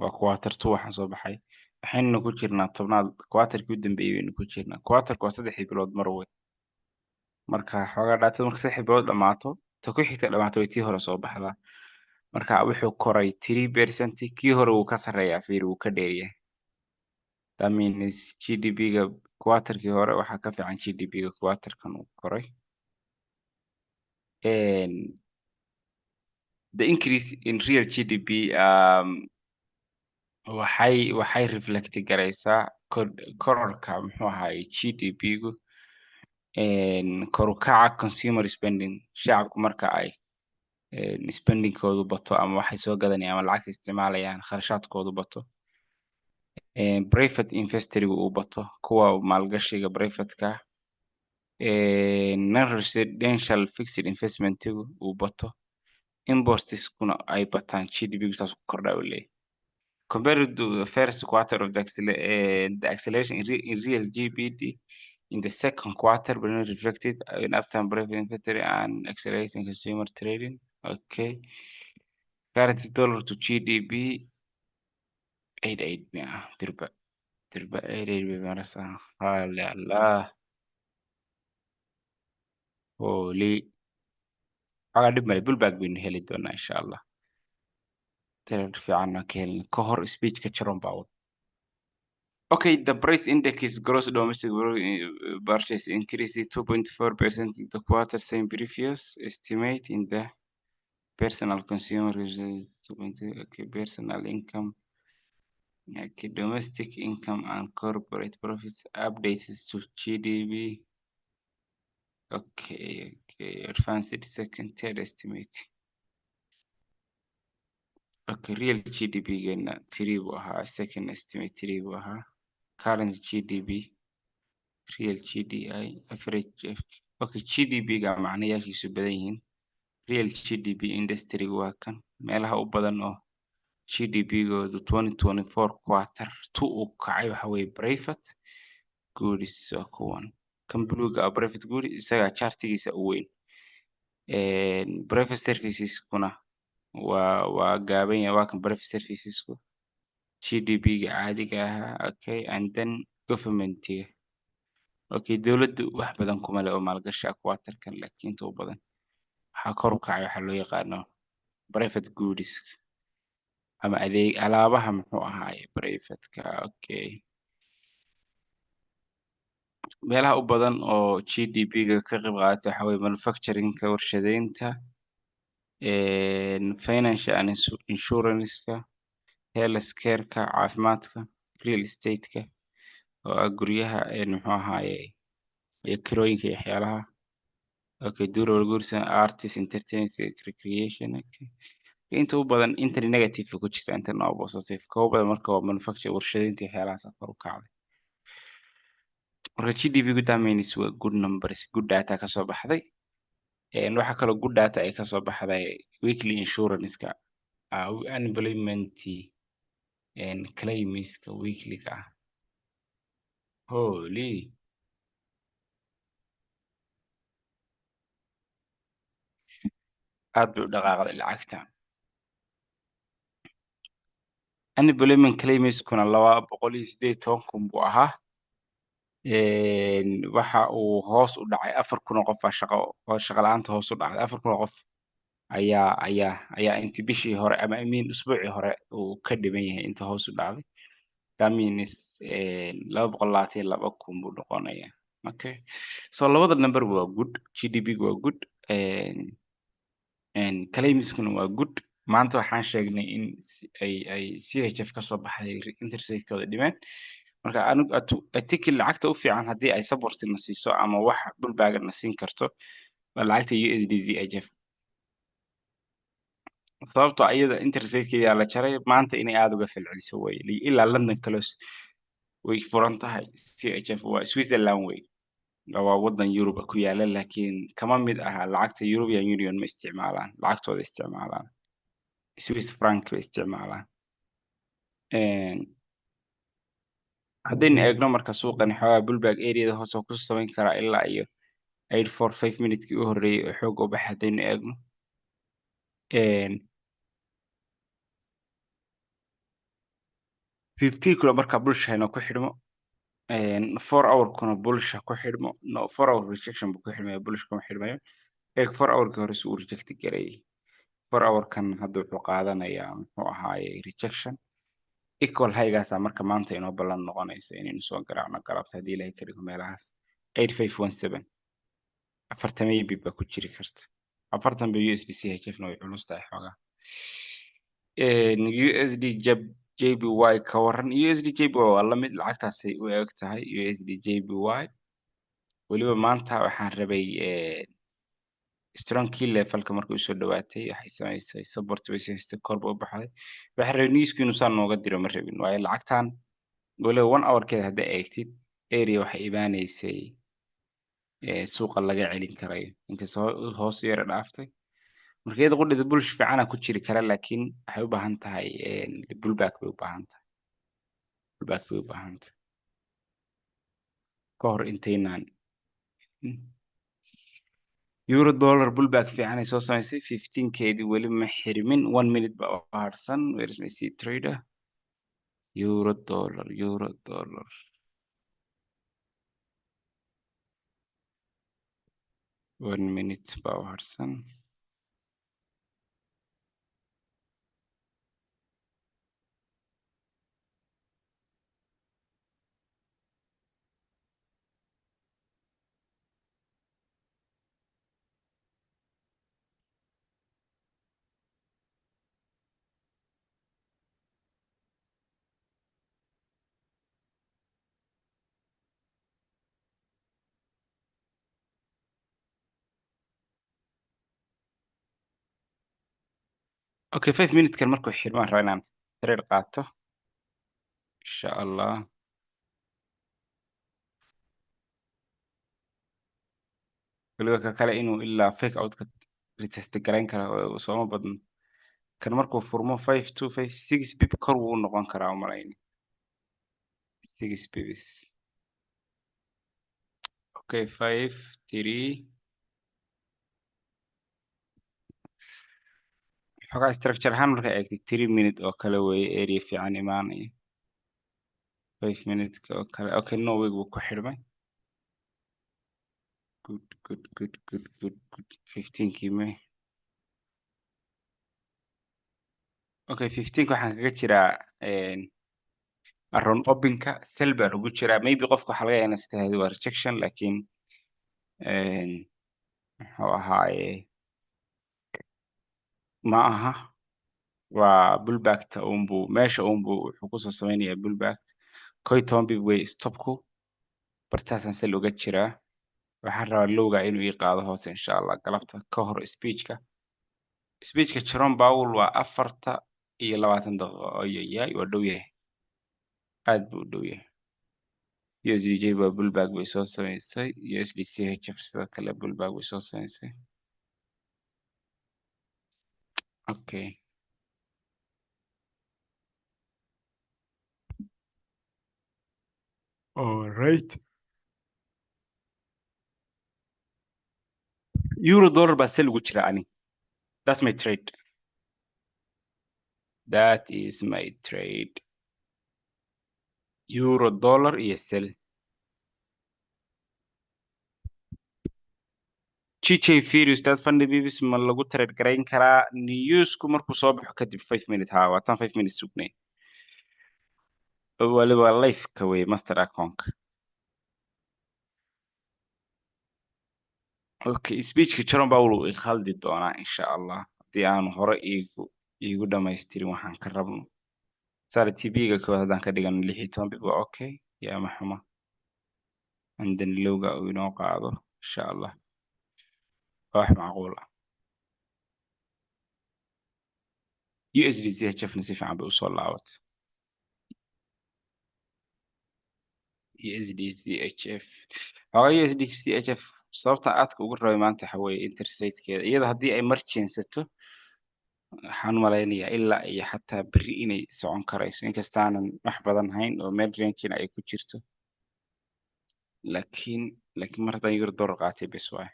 waa quarter 2 waxaan soo baxay. Waxaynu ku jirnaa tobnaad quarter-kii u dambeeyay baynu ku jirnaa. Quarter-ku waa 3 bilood mar wey. Marka xoogaa dhaatada marka 3 bilood dhamaato ta ku xigta dhamaato way tii hore soo baxdaa. Marka wuxuu koray 3%, kii hore wuu ka sarreeyaa fiir wuu ka dheeryahay. That means GDP-ga quarter-kii hore waxaa ka fiican GDP-ga quarter-kan uu koray. The increase in real GDP waxay reflect garaysaa kororka muxuu ahaayey GDP-gu kor u kaca consumer spending. Shacabku marka ay spending-koodu bato ama waxay soo gadanayaan ama lacagta isticmaalayaan kharashaadkoodu bato. Private investor-igu uu bato kuwa maalgashiga private-ka. Non-residential fixed investment-igu uu bato. Imports-kuna ay bataan GDP-gu saas ku kordhaa uu leeyahay. Compared to the first quarter of the acceleration in real GDP in the second quarter but reflected in uptime private inventory and accelerating consumer trading. Okay. Current dollar to GDP 88 تربع 88 بمرسى الله هولي على دب مالي bullback بينو هلي دونا إن شاء الله. في عنا كهل كهر speech كتشرون باول. Okay, the price index is gross domestic purchase increased 2.4% in the quarter same previous estimate in the personal consumer okay, personal income, okay, domestic income and corporate profits updates to GDP. Okay, advanced second tier estimate. Okay, real GDP gana 3 buu ahaa, second estimate 3 buu ahaa. Current GDP, real GDI, average. Okay, GDP-ga macnayaashiisu badan yihiin. Real GDP industry waa kan meelaha u badan oo GDP-goodu 2024 quarter 2 uu kacay waxa weeye private goods waa kuwan. Kan buluuga ah private goods isagaa chartigiisa u weyn. Private services-kuna waa gaaban yahay waa kan private services-ku. GDP-ga caadiga ahaa, okay, and then government-iga okay dawladdu wax badan kuma leh oo maalgashi quarter-kan laakiin inta badan waxa kor u kacay waxa loo yaqaano private goods ama adeeg alaabaha muxuu ahaay private-ka okay meelaha u badan oo GDP-ga ka qayb qaata waxa weeye manufacturing-ka warshadeynta financial and insurance-ka healthcare-ka caafimaadka real estate-ka oo ah guryaha muxuu ahaaye iyo kirooyinka iyo waxyaalaha okay durable goods and artists entertainment recreation okay inta u badan inta negative ku jirta inta no positive ka badan marka waa manufacturing warshadeynta iyo waxyaalahaas kor u kacday marka GDP gu daameynaysa waa good numbers good data ka soo baxday waxa kaloo good data ay ka soo baxday weekly insurance-ka unemployment claims-ka weekly-ga ah holy aad bay u dhaqaaqday lacagta unemployment claims-kuna 218,000 buu ahaa waxa uu hoos u dhacay 4,000 qof shaqo la'aanta hoos u dhacday 4,000 qof ayaa intii bishii hore ama usbuucii hore uu ka dhiman yahay inta hoos u dhacday that means 222,000 buu noqonayaa okay so labada number waa good GDP waa good claims-kuna waa good maanta waxaan sheegnay in ay CHF ka soo baxday interest rate-kooda dhimeen marka anigu atikil lacagta u fiican haddii ay support na siiso ama wax dhulbaaga na siin karto waa lacagta USD-GDP sababtoo ayada interest rate-keeda la jaray maanta inay aad uga falceliso way ilaa London close way furan tahay CHF waa Switzerland way waa wadan Europe ku yaala laakiin kama mid aha lacagta European Union ma isticmaalaan lacagtooda isticmaalaan Swiss franc way isticmaalaan haddaynu eegno marka suuqan xoogaa bullback area-da hoos oo ku samayn karaa ilaa iyo 845 minute-kii u horreeyay oo xoog u baxay haddaynu eegno 15 kilo marka bulsha inoo ku xidhmo 4 hour kuna bulsha ku xidhmo no 4 hour rejection buu ku xidhmaya bulsha kuma xidhmayo 4 hour ka hore uu reject gareeyay 4 hour kan hadda wuxuu qaadanayaa muxuu ahaaye rejection equal high-gaas marka maanta inoo ballan noqonaysa inaynu soo garaacno galabta haddii ilaahay ka dhigo meelahaas 8517 afartamay bib baa ku jiri karta 40 bay USD CHF na way culus tahay xoogaa USD JPY ka waran USD JPY waa la mid lacagtaasay u eg tahay USD JPY weliba maanta waxaan rabay strong key level-ka markuu soo dhawaatay waxay samaysay support way haystay kor buu baxay waxaan rabay newsku inuu saan nooga diro ma rabin waayo lacagtan weliba 1 hour-keeda hadda eegtid area waxay imaanaysay suuqa laga celin karayo inkastoo hoos yara dhaaftay marka iyada qudhida bulsh fiicana ku jiri kara laakiin waxay u baahan tahay pullback bay u baahan tahay ka hor intaynaan euro dollar pullback fiican ay soo samaysay 15-keedii weli ma xirmin 1 minute baa u harsan where is my seed trader euro dollar 1 minute baa u harsan okay 5 minute kan markuu xirmaan rabaa inaan trade qaato insha Allah weliba ka kale inuu ilaa fake out ka retest garayn kara oo sooma badan kan markuu furmo 5256 pip kor wuu noqon karaa umalayn 6 pips okay 53 xogaa structure ahaan marka eegtay 3 minute oo kale weeye area fiican imaanaya 5 minute oo kale okay no way buu ku xidhmay good 15kii May. Okay, 15 waxaan kaga jiraa around openka sell baan ugu jiraa. Maybe qofka waxa laga yaabaa inay istahdo waa rejection, laakiin muxuu ahaaye ma aha. waa bullback-ta unbuu meesha unbuu wuxuu kusoo samaynayaa bullback. koy toban bib way stopku bartaasaan sell uga jiraa. waxaan rabaa lowga inuu ii qaado hoose insha Allah galabta ka hor speechka Jerome Powell waa 4:20 ayay waa dhow yahay, aad buu u dhow yahay. USD-J waa bullback bay soo samaysay, USD-CHF sidoo kale bullback bay soo samaysay. Okay, all right. Euro dollar baa sell ugu jira ani. That's my trade. That is my trade. Euro dollar iyo sell. GJ Furious dad funny bibis ma lagu trade garayn karaa newsku markuu soo baxo kadib 5 minutes ha waa tan 5 minutes sugnay. waliba live ka way master account. Okay, speechka Jerome Powell uu khaldi doonaa insha Allah hadii aan hore iigu dhameystirin waxaan ka rabno. Sare TB-ga koowaad hadaan ka dhigan 16 bib waa okay yaa maxuma. And then lowga uu inoo qaado insha Allah. wax macquul ah. USD-CHF na si fiican bay u soo laabatay. USD-CHF USD-CHF sababta aadka ugu rabay maanta waxa weeye interest rate-keeda iyada haddii ay marjeensato waxaan u malaynayaa ilaa iyo xataa berri inay socon karayso inkastaanan wax badan hayn oo meel range ay ku jirto, laakiin mar haddaan euro dollar qaatay bes waaye.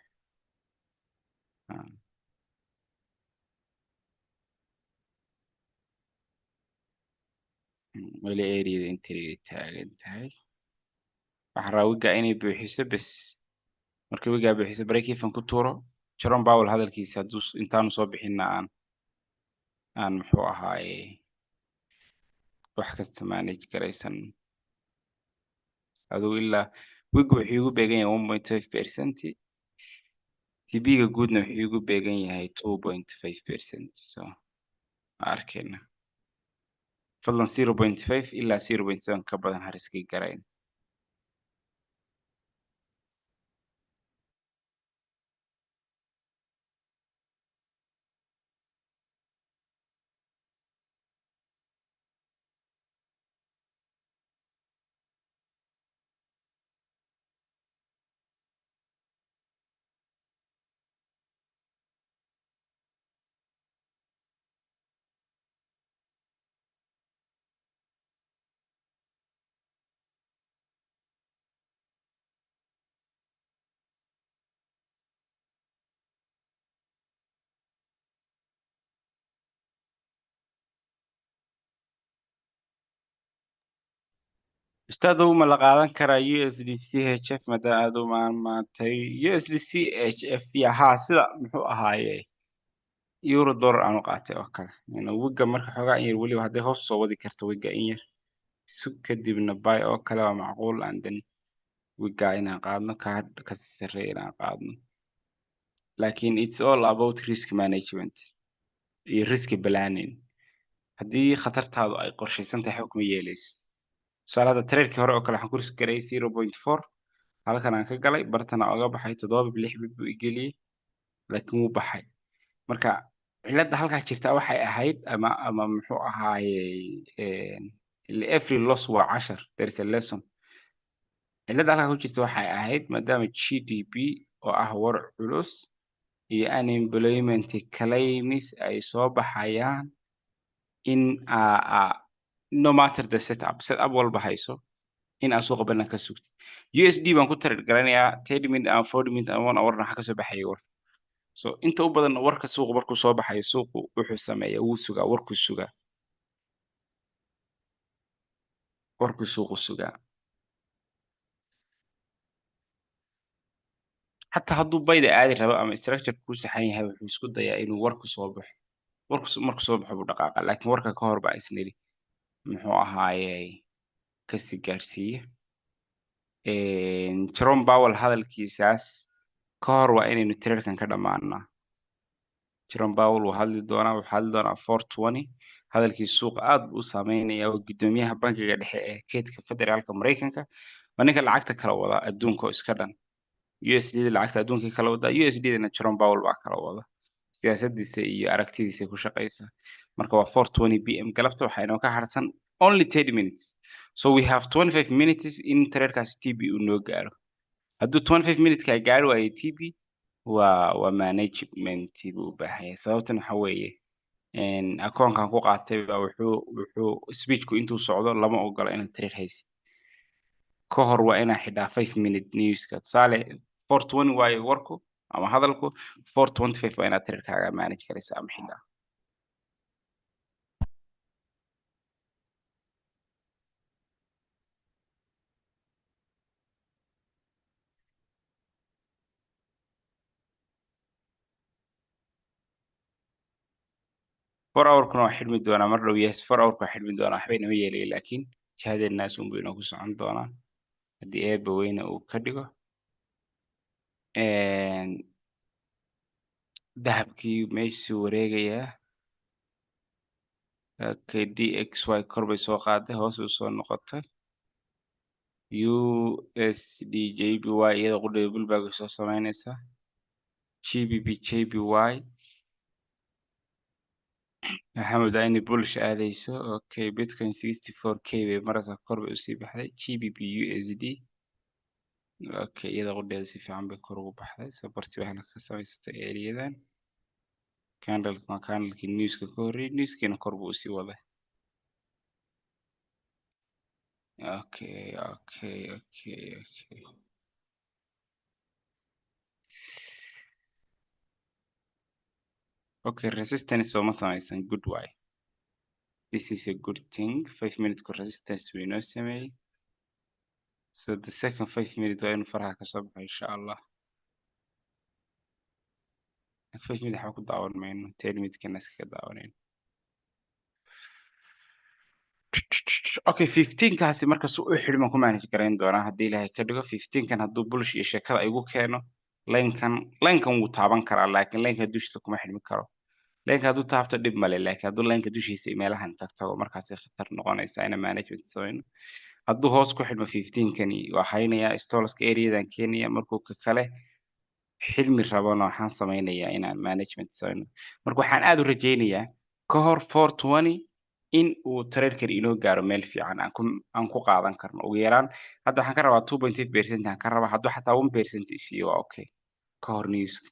weli area intriga taagan tahay waxaan rabaa wiga inay buuxiso bes. markii wigaa buuxiso break even ku tuuro. Jerome Powell hadalkiisa hadduu intaanu soo bixinna aan muxuu ahaaye wax kasta manage garaysan. aduu ilaa wiga wuxuu igu beegan yahay 1.5%, TB-ga guudna wuxuu igu beegan yahay 2.5%. so arkayna fadlan 0.5 ilaa 0.7 ka badan ha riski garayn. Ustaadow ma la qaadan karaa USD-CHF maadaama aad u maantay USD-CHF haa sida muxuu ahaaye euro dollar aan u qaatay oo kale. wiga marka xoogaa in yar weliba hadday hoos soo wadi karto wiga in yar sug kadibna buy oo kale waa macquul and then wiga inaan qaadno ka sii sarreeya inaan qaadno. laakiin it's all about risk management iyo risk planning. haddii khatartaadu ay qorshaysan tahay xog ma yeelayso. tusaale trade-kii hore oo kale waxaan ku risk garay 0.4 halkan aan ka galay bartana oga baxay 7 bib 6 bib buu igeliyay laakiin wuu baxay. marka cilada halkaa jirta waxay ahayd ama muxuu ahaaye every loss waa 10 there is a lesson. cilada halkaa ku jirta waxay ahayd maadaama GDP oo ah war culus iyo unemployment claims ay soo baxayaan in no matter the setup walba hayso in aan suuqa banaan ka sugtid. USD baan ku trade garanayaa 30 minute and 40 minute and 1 hour waxa ka soo baxaya war. so inta u badan warka suuqa markuu soo baxayo suuqu wuxuu sameeyaa wuu sugaa warku suuqu sugaa. حتى هادو بايدا عادي ربا أما structure كو saxan yahay wuxuu isku dayaa inuu warku soo baxo marku soo baxo buu dhaqaaqa laakiin warka ka hor baa isniri muxuu ahaayey kasi gaarsiiye Jerome Powell hadalkiisaas ka hor waa inaynu tradekan ka dhamaanaa Jerome Powell wuxuu hadli doonaa 420 hadalkiisa suuqa aad buu u saameynaya oo gudoomiyaha bankiga dhexe ee keedka federaalka Mareykanka waa ninka lacagta kala wada adduunka oo iska dhan USD lacagta adduunka kala wada USD-dana Jerome Powell baa kala wada siyaasadiisa iyo aragtidiisa ku shaqeysa marka waa 4:20 PM galabta waxaa inoo ka harsan only 30 minutes so we have 25 minutes in trade-kaas TB uu noo gaaro hadduu 25 minutes ka gaari waayo TB waa management buu u baahan yahay sababtan waxa weeye akoonkan ku qaatay baa wuxuu speechku intuu socdo lama ogola inaad trade haysid ka hor waa inaa xidhaa 5 minute newska tusaale 4:20 waayo warku ama hadalku 4:25 waa inaad trade-kaaga manage garaysa ama xidhaa for hour kuna waa xidhmi doonaa mar dhow yes for hour waa xidhmi doonaa waxba inama yeelaya laakiin jihadeennaas unbuu inoo ku socon doonaa haddii eebba weyne uu ka dhigo dahabkii meeshii wareegayaa okay DXY kor bay soo qaaday hoos bay soo noqotay USD-JPY iyada qudheeda bulbag bay soo sameynaysaa GBP-JPY maxamed ayni bullish aadayso okay Bitcoin 64k bay maraysaa kor bay usii baxday GBP USD okay iyada qudheeda si fiican bay kor ugu baxday sabarti waxay ka samaysatay eriyadan candlekii newska ka horreeyay newskiina kor buu usii waday okay okay resistance sooma samaysan good way this is a good thing 5 minutes ku resistance way noo sameeyey so the second 5 minutes waa inuu faraha ka soo baxo insha allah 5 minutes waxba ku daawan mayno 10 minutes kana iskaga daawanayno okay 15 kaasi marka suu u xidhman ku manage garayn doonaa haddii ilaahay ka dhigo 15 kan hadduu bullish iyo sheekada igu keeno laynkan wuu taaban karaa laakiin laynka dushiisa kuma xidhmi karo laynka hadduu taabto dhib male laakiin hadduu laynka dushiisa iyo meelahan tagtago markaasay khatar noqonaysaa ina management samayno hadduu hoos ku xidhmo 15 kani waa haynayaa stolska areadan keenaya markuu ka kale xilmi rabana waxaan sameynayaa inaan management samayno marka waxaan aad u rajaynayaa ka hor 4:20 in uu tradekan inoo gaaro meel fiican aan ku qaadan karno ugu yaraan hadda waxaan ka rabaa 2.8% aan ka rabaa hadduu xataa 1% isiiyo waa okay ka hor newska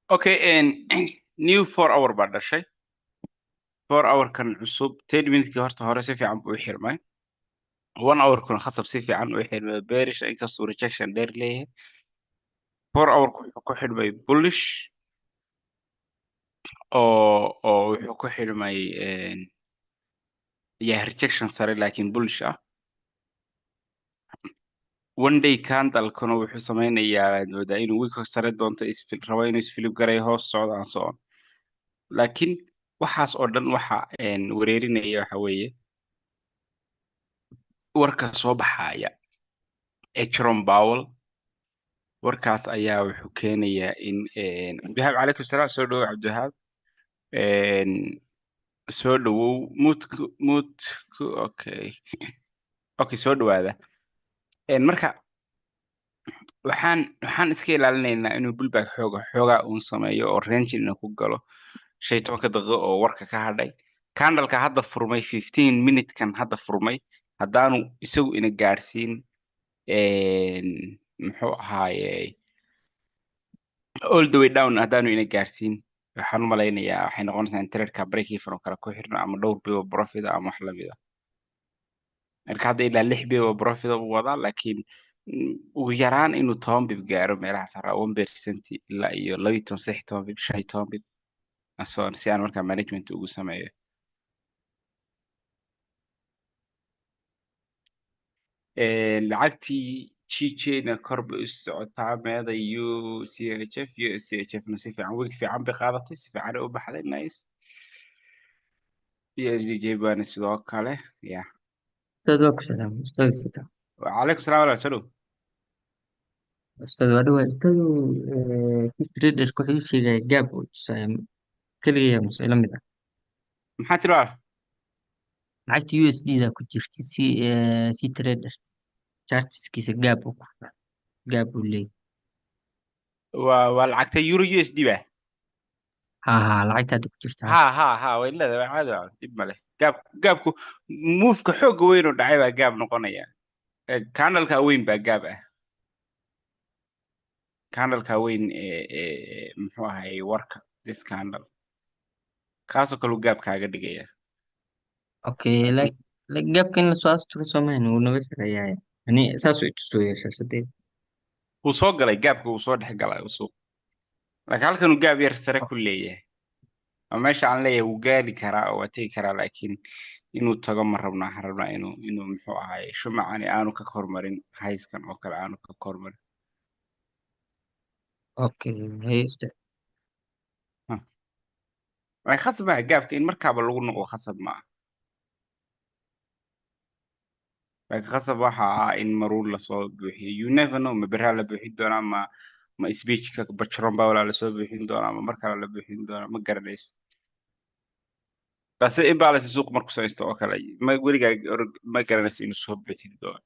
Okay, and new 4 hour baa dhashay 4 hour kan cusub 10 minutes horta hore si fiican buu u xirmay 1 hour kun khasab si fiican u xirmay bearish inkastoo rejection dheer leeyahay 4 hour wuxuu ku xirmay bullish oo wuxuu ku xirmay rejection sare laakiin bullish ah 1 day candle kuna wuxuu sameynayaa moodaa inuu wiilka sare doonto rabo inuu isfilib garay hoos socdo aan soo laakiin waxaas oo dhan waxa wareerinaya waxa weeye warka soo baxaya Jerome Powell warkaas ayaa wuxuu keenayaa in Cabdiwahaab calaykum salaam soo dhawow Cabdiwahaab soo dhawow mudku okay soo dhawaada marka waxaan iska ilaalinaynaa inuu bullback xoogaa uun sameeyo oo range inuu ku galo 15 daqiiqo oo warka ka hadhay candleka hadda furmay 15 minute kan hadda furmay haddaanu isagu ina gaarsiin muxuu ahaaye all the way down haddaanu ina gaarsiin waxaan u malaynayaa waxay noqonaysaa in traderka break even oo kale ku xirno ama dhowr bibo profit ama wax lamid ah marka hadda ilaa 6 bibo profit uu wadaa laakiin ugu yaraan inuu 10 bib gaaro meelaha sare 1% ilaa iyo 12 16 bib 15 bib asoon si aan markaa management ugu sameeyo lacagtii GJ-na kor bay u socotaa meeda UCHF USCHF-na si fiican weeg fiican bay qaadatay si fiican u baxday nice USD-J baana sidoo kale ya أستاذ واكو سلام أستاذ فتح وعليكم السلام ورحمة الله أستاذ وادو أستاذ في تريدر كويس جاب سايم كل يوم مسألة مدة maxaa tiri لعبت USD ذا كنت جرت سي تريدر شارتس كيس جاب لي waa lacagta euro USD ba ها لعبت هذا كنت جرت ha way leedahay caadi dib ma leh gaabku move-ka xoog weyn oo dhacay baa gaab noqonaya candle-ka weyn baa gaab ah candle-ka weyn muxuu ahaayey warka this candle kaasoo kale uu gaab kaaga dhigaya أوكي لا جاب كان سؤال ترسمان ونوسر يعني أساسه تستوي أساسا wuu soo galay gaabka wuu soo dhex galay suuq laakiin halkan uu gaab yar sare ku leeyahay ama meesha aan leeyahay wuu gaali karaa oo waa tegi karaa laakiin inuu tago ma rabnaa waxaan rabnaa inuu muxuu ahaayey shumacani aanu ka kormarin hayskan oo kale aanu ka kormarin أوكي هي است way khasab maaha gaabka in markaaba lagu noqdo khasab maaha laakiin khasab waxa ah in maruun lasoo buuxiyo you never know ma beraa la buuxin doonaa ma speechka Jerome Powell lasoo buuxin doonaa ma mar kale la buuxin doonaa ma garanayso base imbalance suuq markuu saysto oo kale ma weligaa ma garanayso inuu soo buuxin doono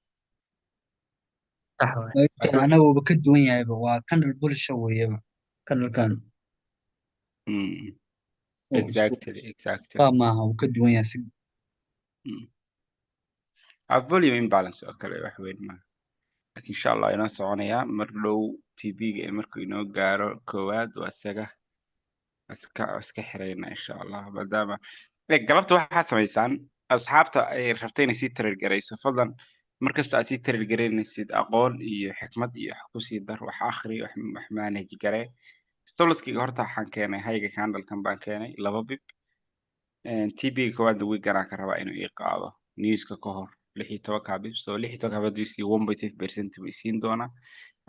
أنا وبكد وين يعني وكان البول شوية كان الكان exactly ما هو كد وين يسق volume imbalance oo kale wax weyn ma laakiin insha Allah inoo soconaya mar dhow TB-ga markuu inoo gaaro koowaad waa iska xirayna insha Allah maadaama galabta waxaa samaysaan asxaabta ay rabtay inay sii tarir garayso fadlan markasta aad sii tarir garaynaysid aqoon iyo xikmad iyo wax ku sii dar wax akhri wax manage garee stolskiga horta waxaan keenay hayga candle-kan baan keenay 2 bib TB-ga koowaadna wiiganaan ka rabaa inuu ii qaado newska ka hor 16 bib so 16 bib si 1.5% way siin doonaa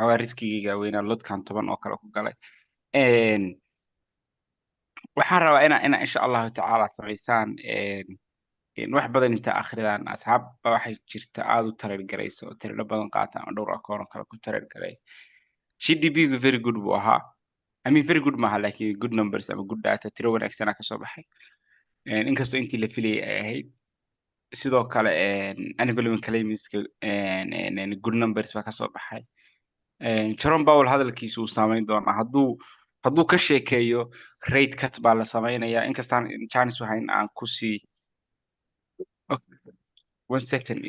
waa riskigiga weynaa lodkan 10 oo kale ku galay waxaan rabaa inaan insha Allah tacaala samaysaan wax badan inta akhridaan asxaab waxay jirta aad u tarir garayso oo tirada badan qaataan oo dhowr akoon kale ku tarir garay GDP very good buu ahaa I mean very good maaha laakiin good numbers ama good data tiro wanaagsan ka soo baxay inkastoo intii la filayay ay ahayd sidoo kale unemployment claims good numbers baa ka soo baxay Jerome Powell hadalkiisu uu saameyn doonaa hadduu ka sheekeeyo rate cut baa la samaynayaa inkastaan chance wahayn aan ku sii 1 second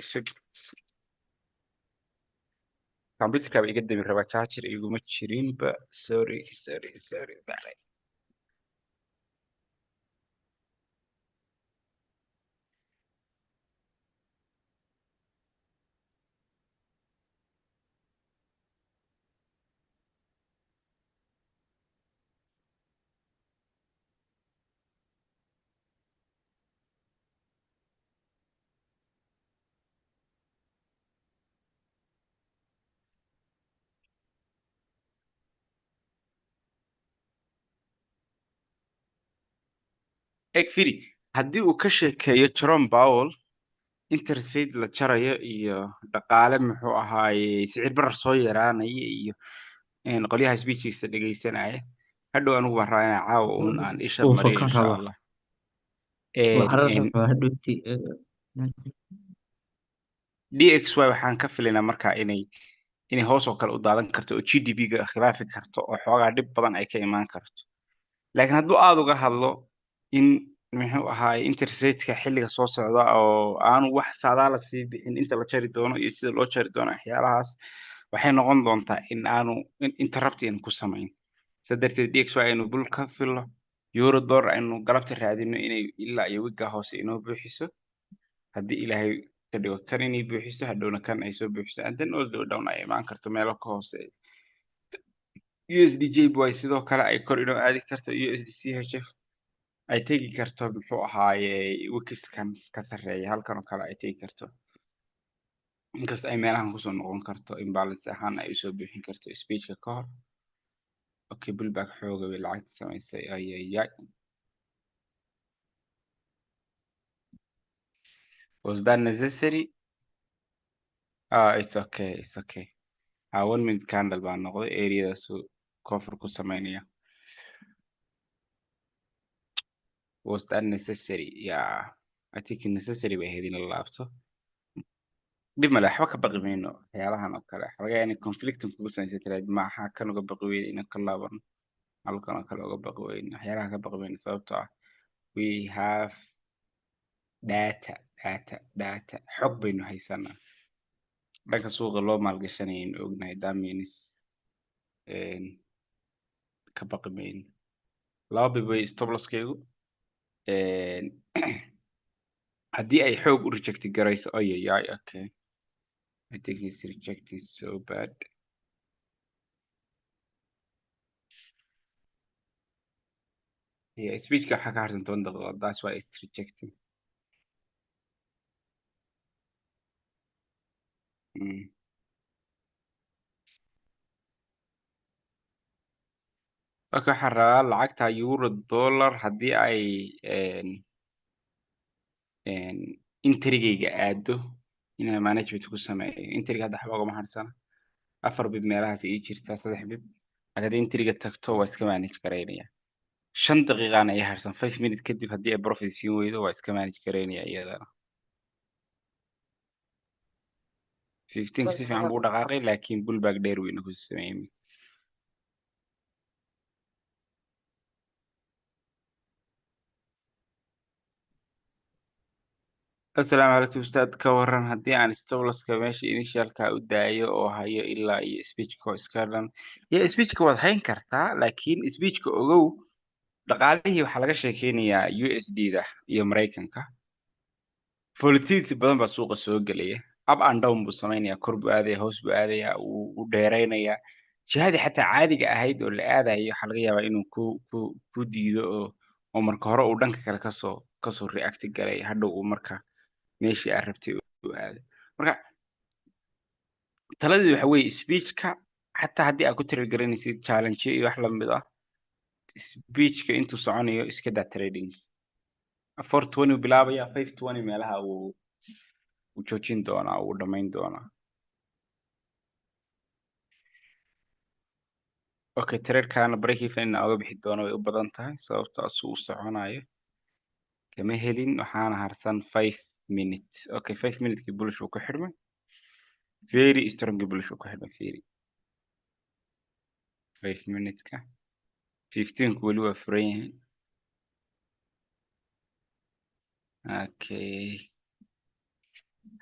computerka ba iga dami raba charger iguma jirin ba sorry bale eg firi haddii uu ka sheekeeyo Jerome Powell interest rate la jarayo iyo dhaqaale muxuu ahaaye sicir barar soo yaraanaya iyo qolyaha speechkiisa dhegeysanaya hadhow anigu baan rabaa inaan caawa uun aan isha wuu mariyo fakan insha rabaa allah waxaa la rabaa hadhowti dxy waxaan ka filaynaa markaa inay hoos oo kale u daadan karto oo GDP-ga khilaafi karto oo xoogaa dhib badan ay ka imaan karto laakiin hadduu aad uga hadlo in muxuu ahaaye interest rate-ka xilliga soo socda oo aanu wax saadaala sii bixin inta la jari doono iyo sida loo jari doono waxyaalahaas waxay noqon doontaa in aanu interrupt aynu ku samayn sidaa darteed dxy aynu bul ka filo euro dollar aynu galabta raadino inay ilaa iyo wigaa hoose inoo buuxiso haddii ilaahay ka dhigo kan inay buuxiso hadhowna kan ay soo buuxiso and then all the way down ay imaan karto meelo ka hooseeya USD-JPY sidoo kale ay kor inoo aadi karto USD-CHF ay tegi karto muxuu ahaaye wikiskan ka sarreeya halkan oo kale ay tegi karto inkastoo ay meelahan kusoo noqon karto imbalance ahaan ay usoo buuxin karto speechka ka hor okay pullback xooga bay lacagta samaysay ayayay was that necessary it's okay 1 minute candle baan noqday areadaasu cover ku samaynaya was that necessary yeah I think necessary bay ahayd in la laabto dhib male waxba ka baqi mayno waxyaalahan oo kale laga yaabaa inay conflicting kugu samaysa tiraad maxaa kan uga baqi weyda inaan ka laaban halkan oo kale uga baqi weyno waxyaalaha ka baqi mayno sababtoo ah we have data xog baynu haysanaa dhanka suuqa loo maalgashanayaynu ognahay that means ka baqi mayno laba bib way stop losskaygu haddii ay xoog u rejecti garayso ayayay okay I think it's rejecting so bad yeah speechka waxaa ka harsan 10 daqiiqo that's why it's rejecting okay waxaan rabaa lacagta euro dollar haddii ay intrigayga aado inaan management ku sameeyo intriga hadda waxba ugama harsana 4 bib meelahaas ii jirtaa 3 bib haddii intriga tagto waa iska manage garaynaya 5 daqiiqana ii harsan 5 minute kadib haddii ay profit siin weydo waa iska manage garaynaya iyadana 15 si fiican buu u dhaqaaqay laakiin pullback dheer weyna ku sameeyay asalaamu calaykum ustaad ka waran haddii aan stoplasska meesha initialka u daayo oo hayo ilaa iyo speechka oo iska dhan iyo speechka waad hayn kartaa laakiin speechka ogow dhaqaalihii waxaa laga sheekeynayaa USD-da iyo Mareykanka volatility badan baa suuqa soo gelaya up and down buu samaynayaa kor buu aadaya hoos buu aadaya wuu dheeraynayaa jihadii xataa caadiga ahayd oo la aadayo waxaa laga yaabaa inuu ku diido oo marka hore uu dhanka kale kasoo react galay hadhow uu marka meeshii aad rabtay u aado marka taladii waxa weeye speechka xataa haddii aad ku tirigaranaysid challenge iyo wax lamid ah speechka intuu soconayo iska daa trading 420 bilaabaya 520 meelaha uu joojin doonaa uu dhamayn doonaa okay tradekan break even ina oga bixi doono way u badan tahay sababtoo ah uu soconayo kama helin waxaana harsan 5 minutes okay 5 minutes ki bullish uu ku xirmay very strong bullish uu ku xirmay very 5 minutes ka 15 ku wali waa furan yahay okay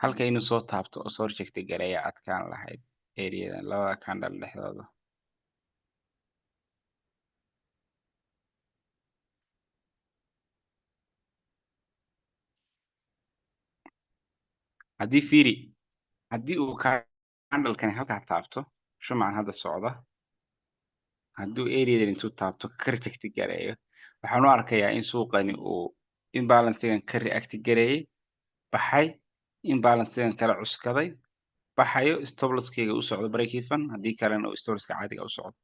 halka inuu soo taabto oo soo rejectay gareeya adkaan lahayd areadan labada candle dhexdooda. haddii fiiri haddii uu candle-kani halkaa taabto shumacan hadda socda hadduu areadan intuu taabto ka reject gareeyo waxaan u arkayaa in suuqani uu imbalancegan ka react gareeyay baxay imbalancegan kala cuskaday baxayo stop losskayga u socdo break even haddii kalena uu stop losska caadiga u socdo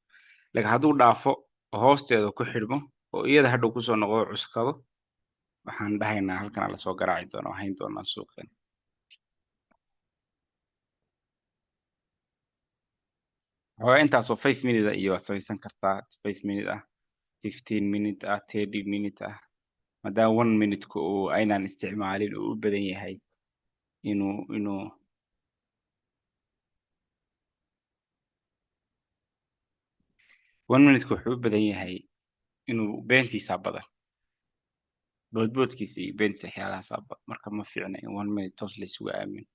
laakiin hadduu dhaafo oo hoosteeda ku xidhmo oo iyada hadhow kusoo noqdo cuskado waxaan dhahaynaa halkana lasoo garaaci doona waxayn doonaa suuqan xogaa intaasoo 5 minute iyo waad samaysan kartaa 5 minute ah 15 minute ah 30 minute ah maadaama 1 minute-ku uu aynaan isticmaalin uu u badan yahay inuu 1 minute-ku wuxuu u badan yahay inuu beentiisa badan boodboodkiisa iyo beentiisa waxyaalahaasa badan marka ma fiicna in 1 minute toos la isugu aamino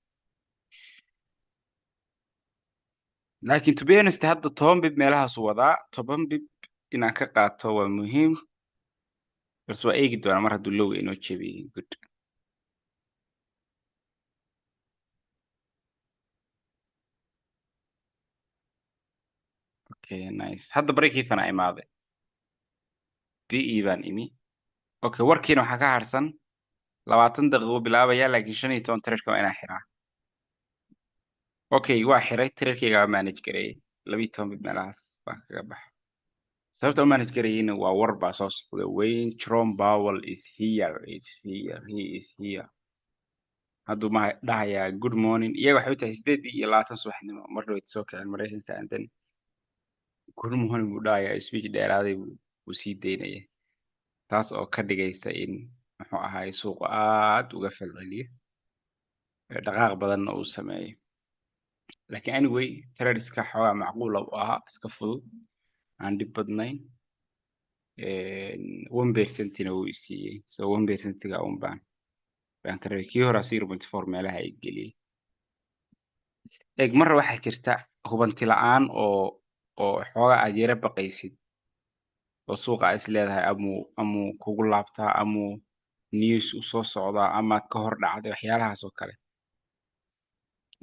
laakiin to be honest hadda 10 bib meelahaasu wadaa 10 bib inaan ka qaato waa muhiim balse waa eegi doonaa mar hadduu lowga inoo jebiyey good okay nice hadda break even aa imaaday be baan imi okay warkiina waxaa ka harsan 20 daqiiqo bilaabaya laakiin 15 trade waa inaan xiraa okay waa xiray trade-kayga waa manage gareeyay 12 bib meelahaas baan kaga baxay sababta u manage gareeyayna waa war baa soo socda Wayne Jerome Powell is here he is here hadduu ma dhahayaa good morning iyaga waxay u tahay 8:20 subaxnimo mar dhawayt soo kaceen Mareykanka and then good morning buu dhahayaa speech dheeraaday buu sii daynaya taas oo ka dhigaysa in muxuu ahaay suuqa aad uga falceliyo dhaqaaq badanna uu sameeyo laakiin anyway tradeska xoogaa macquula u ahaa iska fudud aan dhib badnayn 1% wuu isiiyey so 1%ga un baan ka rabay kii hore 0.4 meelaha ay geliyey eeg marra waxaa jirta hubanti la'aan oo xoogaa aad yara baqaysid oo suuqa aad is leedahay amuu kugu laabtaa amuu news u soo socdaa amaad ka hor dhacday waxyaalahaas oo kale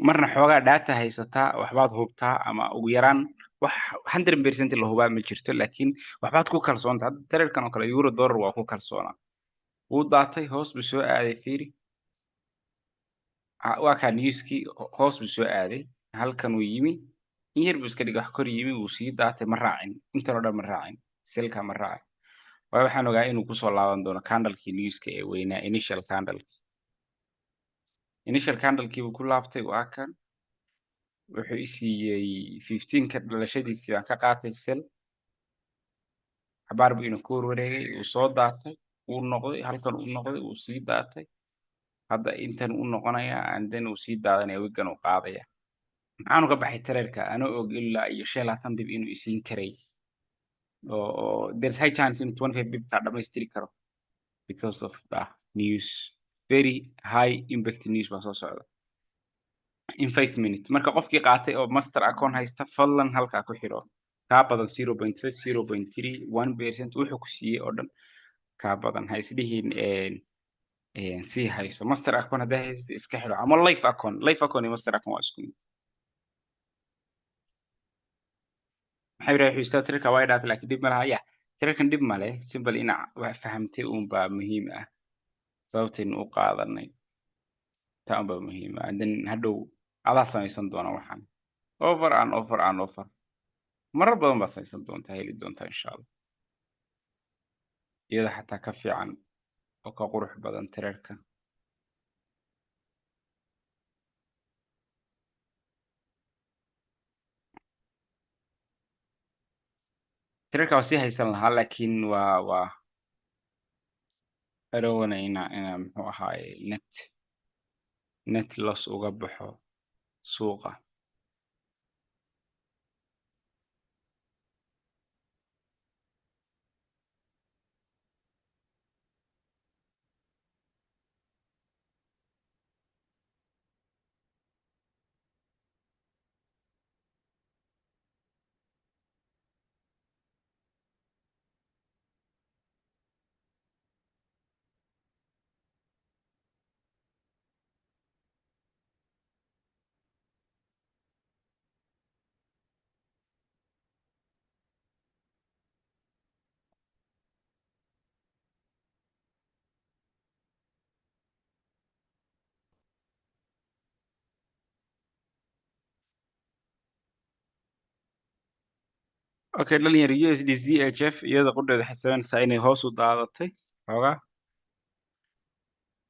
marna xoogaa data haysataa waxbaad hubtaa ama ugu yaraan wax 100% la hubaa ma jirto laakiin waxbaad ku kalsoontaa hadda tradekan oo kale euro dollar waa ku kalsoonaa wuu daatay hoos buu soo aaday fiiri waa kaa newskii hoos buu soo aaday halkan uu yimi in yar buu iska dhigay wax kor yimi wuu sii daatay ma raacin intan oo dhan ma raacin selka ma raacin waayo waxaan ogaa inuu kusoo laaban doono candlekii newska ee weynaa initial candlekii buu ku laabtay waa kan wuxuu i siiyey 15ka dhalashadiisii baan ka qaatay sel xabaar buu inuu ku warwareegay uu soo daatay uu noqday halkan uu noqday uu sii daatay hadda intan uu noqonayaa and then uu sii daadanaya wigan uu qaadaya maxaan uga baxay traderka anoo og ilaa iyo 25 bib inuu isiin karay oo there's high chance inuu 25 bib kaa dhamaystiri karo because of the news very high impact news baa soo socda in 5 minutes marka qofkii qaatay oo master account haysta fadlan halkaa ku xiro kaa badan 0.5 0.3 1% wuxuu ku siiyey oo dhan kaa badan ha isdhihiin sii hayso master account haddaa haysta iska xiro ama life account iyo master account waa isku mid maxay yidhaha wuxuu istaa tirka waa dhaaf laakiin dhib ma laha ya tirkan dhib ma leh simple ina wax fahamtay uun baa muhiim ah sababtaynu u qaadanay taa baa muhiim ah and then hadhow adaa samaysan doona waxaan over marar badan baad samaysan doontaa heli doontaa insha allah iyada xataa ka fiican oo ka qurux badan tirarka tirarka waa sii haysan lahaa laakiin waa arowana ina muxuu ahaaye net loss uga baxo suuqa okay dhalinyaro USD-GHF iyada qudheeda xisaabinaysaa inay hoos u daadatay xoogaa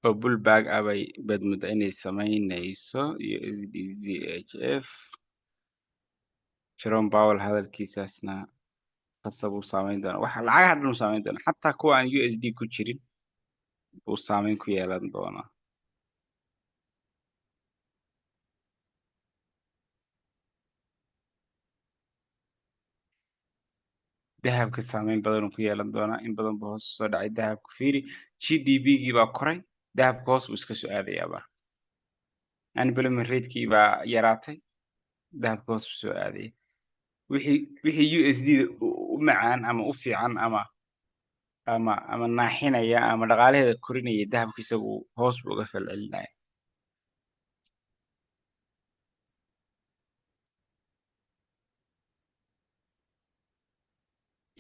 oo bullback ah bay badmada inay samaynayso USD-GHF Jerome Powell hadalkiisaasna qasab uu saameyn doona waxa lacagaha dhan uu saameyn doona xataa kuwa aan USD ku jirin uu saameyn ku yeelan doona dahabka saameyn badan uu ku yeelan doona in badan buu hoos soo dhacay dahabku fiiri GDP-gii baa koray dahabka hoos buu iska soo aadayaaba unemployment rate-kii baa yaraatay dahabka hoos buu soo aadaya wixii USD u macaan ama u fiican ama naaxinaya ama dhaqaalaheeda korinaya dahabka isagu hoos buu uga falcelinaya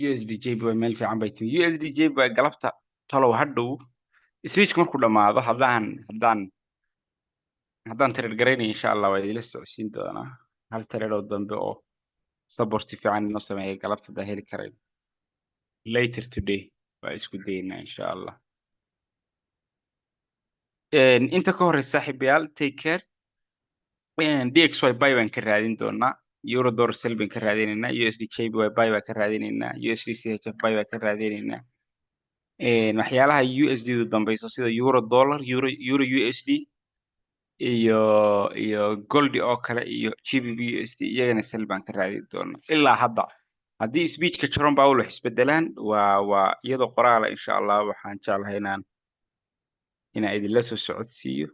USD-JPY waa meel fiican bay timi USD-JPY galabta talow hadhow switch markuu dhamaado haddaan trade garaynayo insha Allah waa idila socodsiin doonaa hal trade oo dambe oo support fiican inoo sameeya galabta haddaan heli karayn later today waa isku daynaa insha Allah inta ka horeysa saaxiibayaal take care DXY buy baan ka raadin doonaa euro dollar sell baan ka raadinaynaa USD-JPY buy baan ka raadinaynaa USD-CHF buy baan ka raadinaynaa waxyaalaha USD du dambayso sida euro dollar euro USD iyo gold oo kale iyo GBP USD iyagana sell baan ka raadin doonaa ilaa hadda haddii speechka Jerome Powell wax isbedelaan waa iyadoo qoraala insha Allah waxaan jeclahay inaan idinla soo socodsiiyo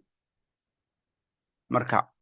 marka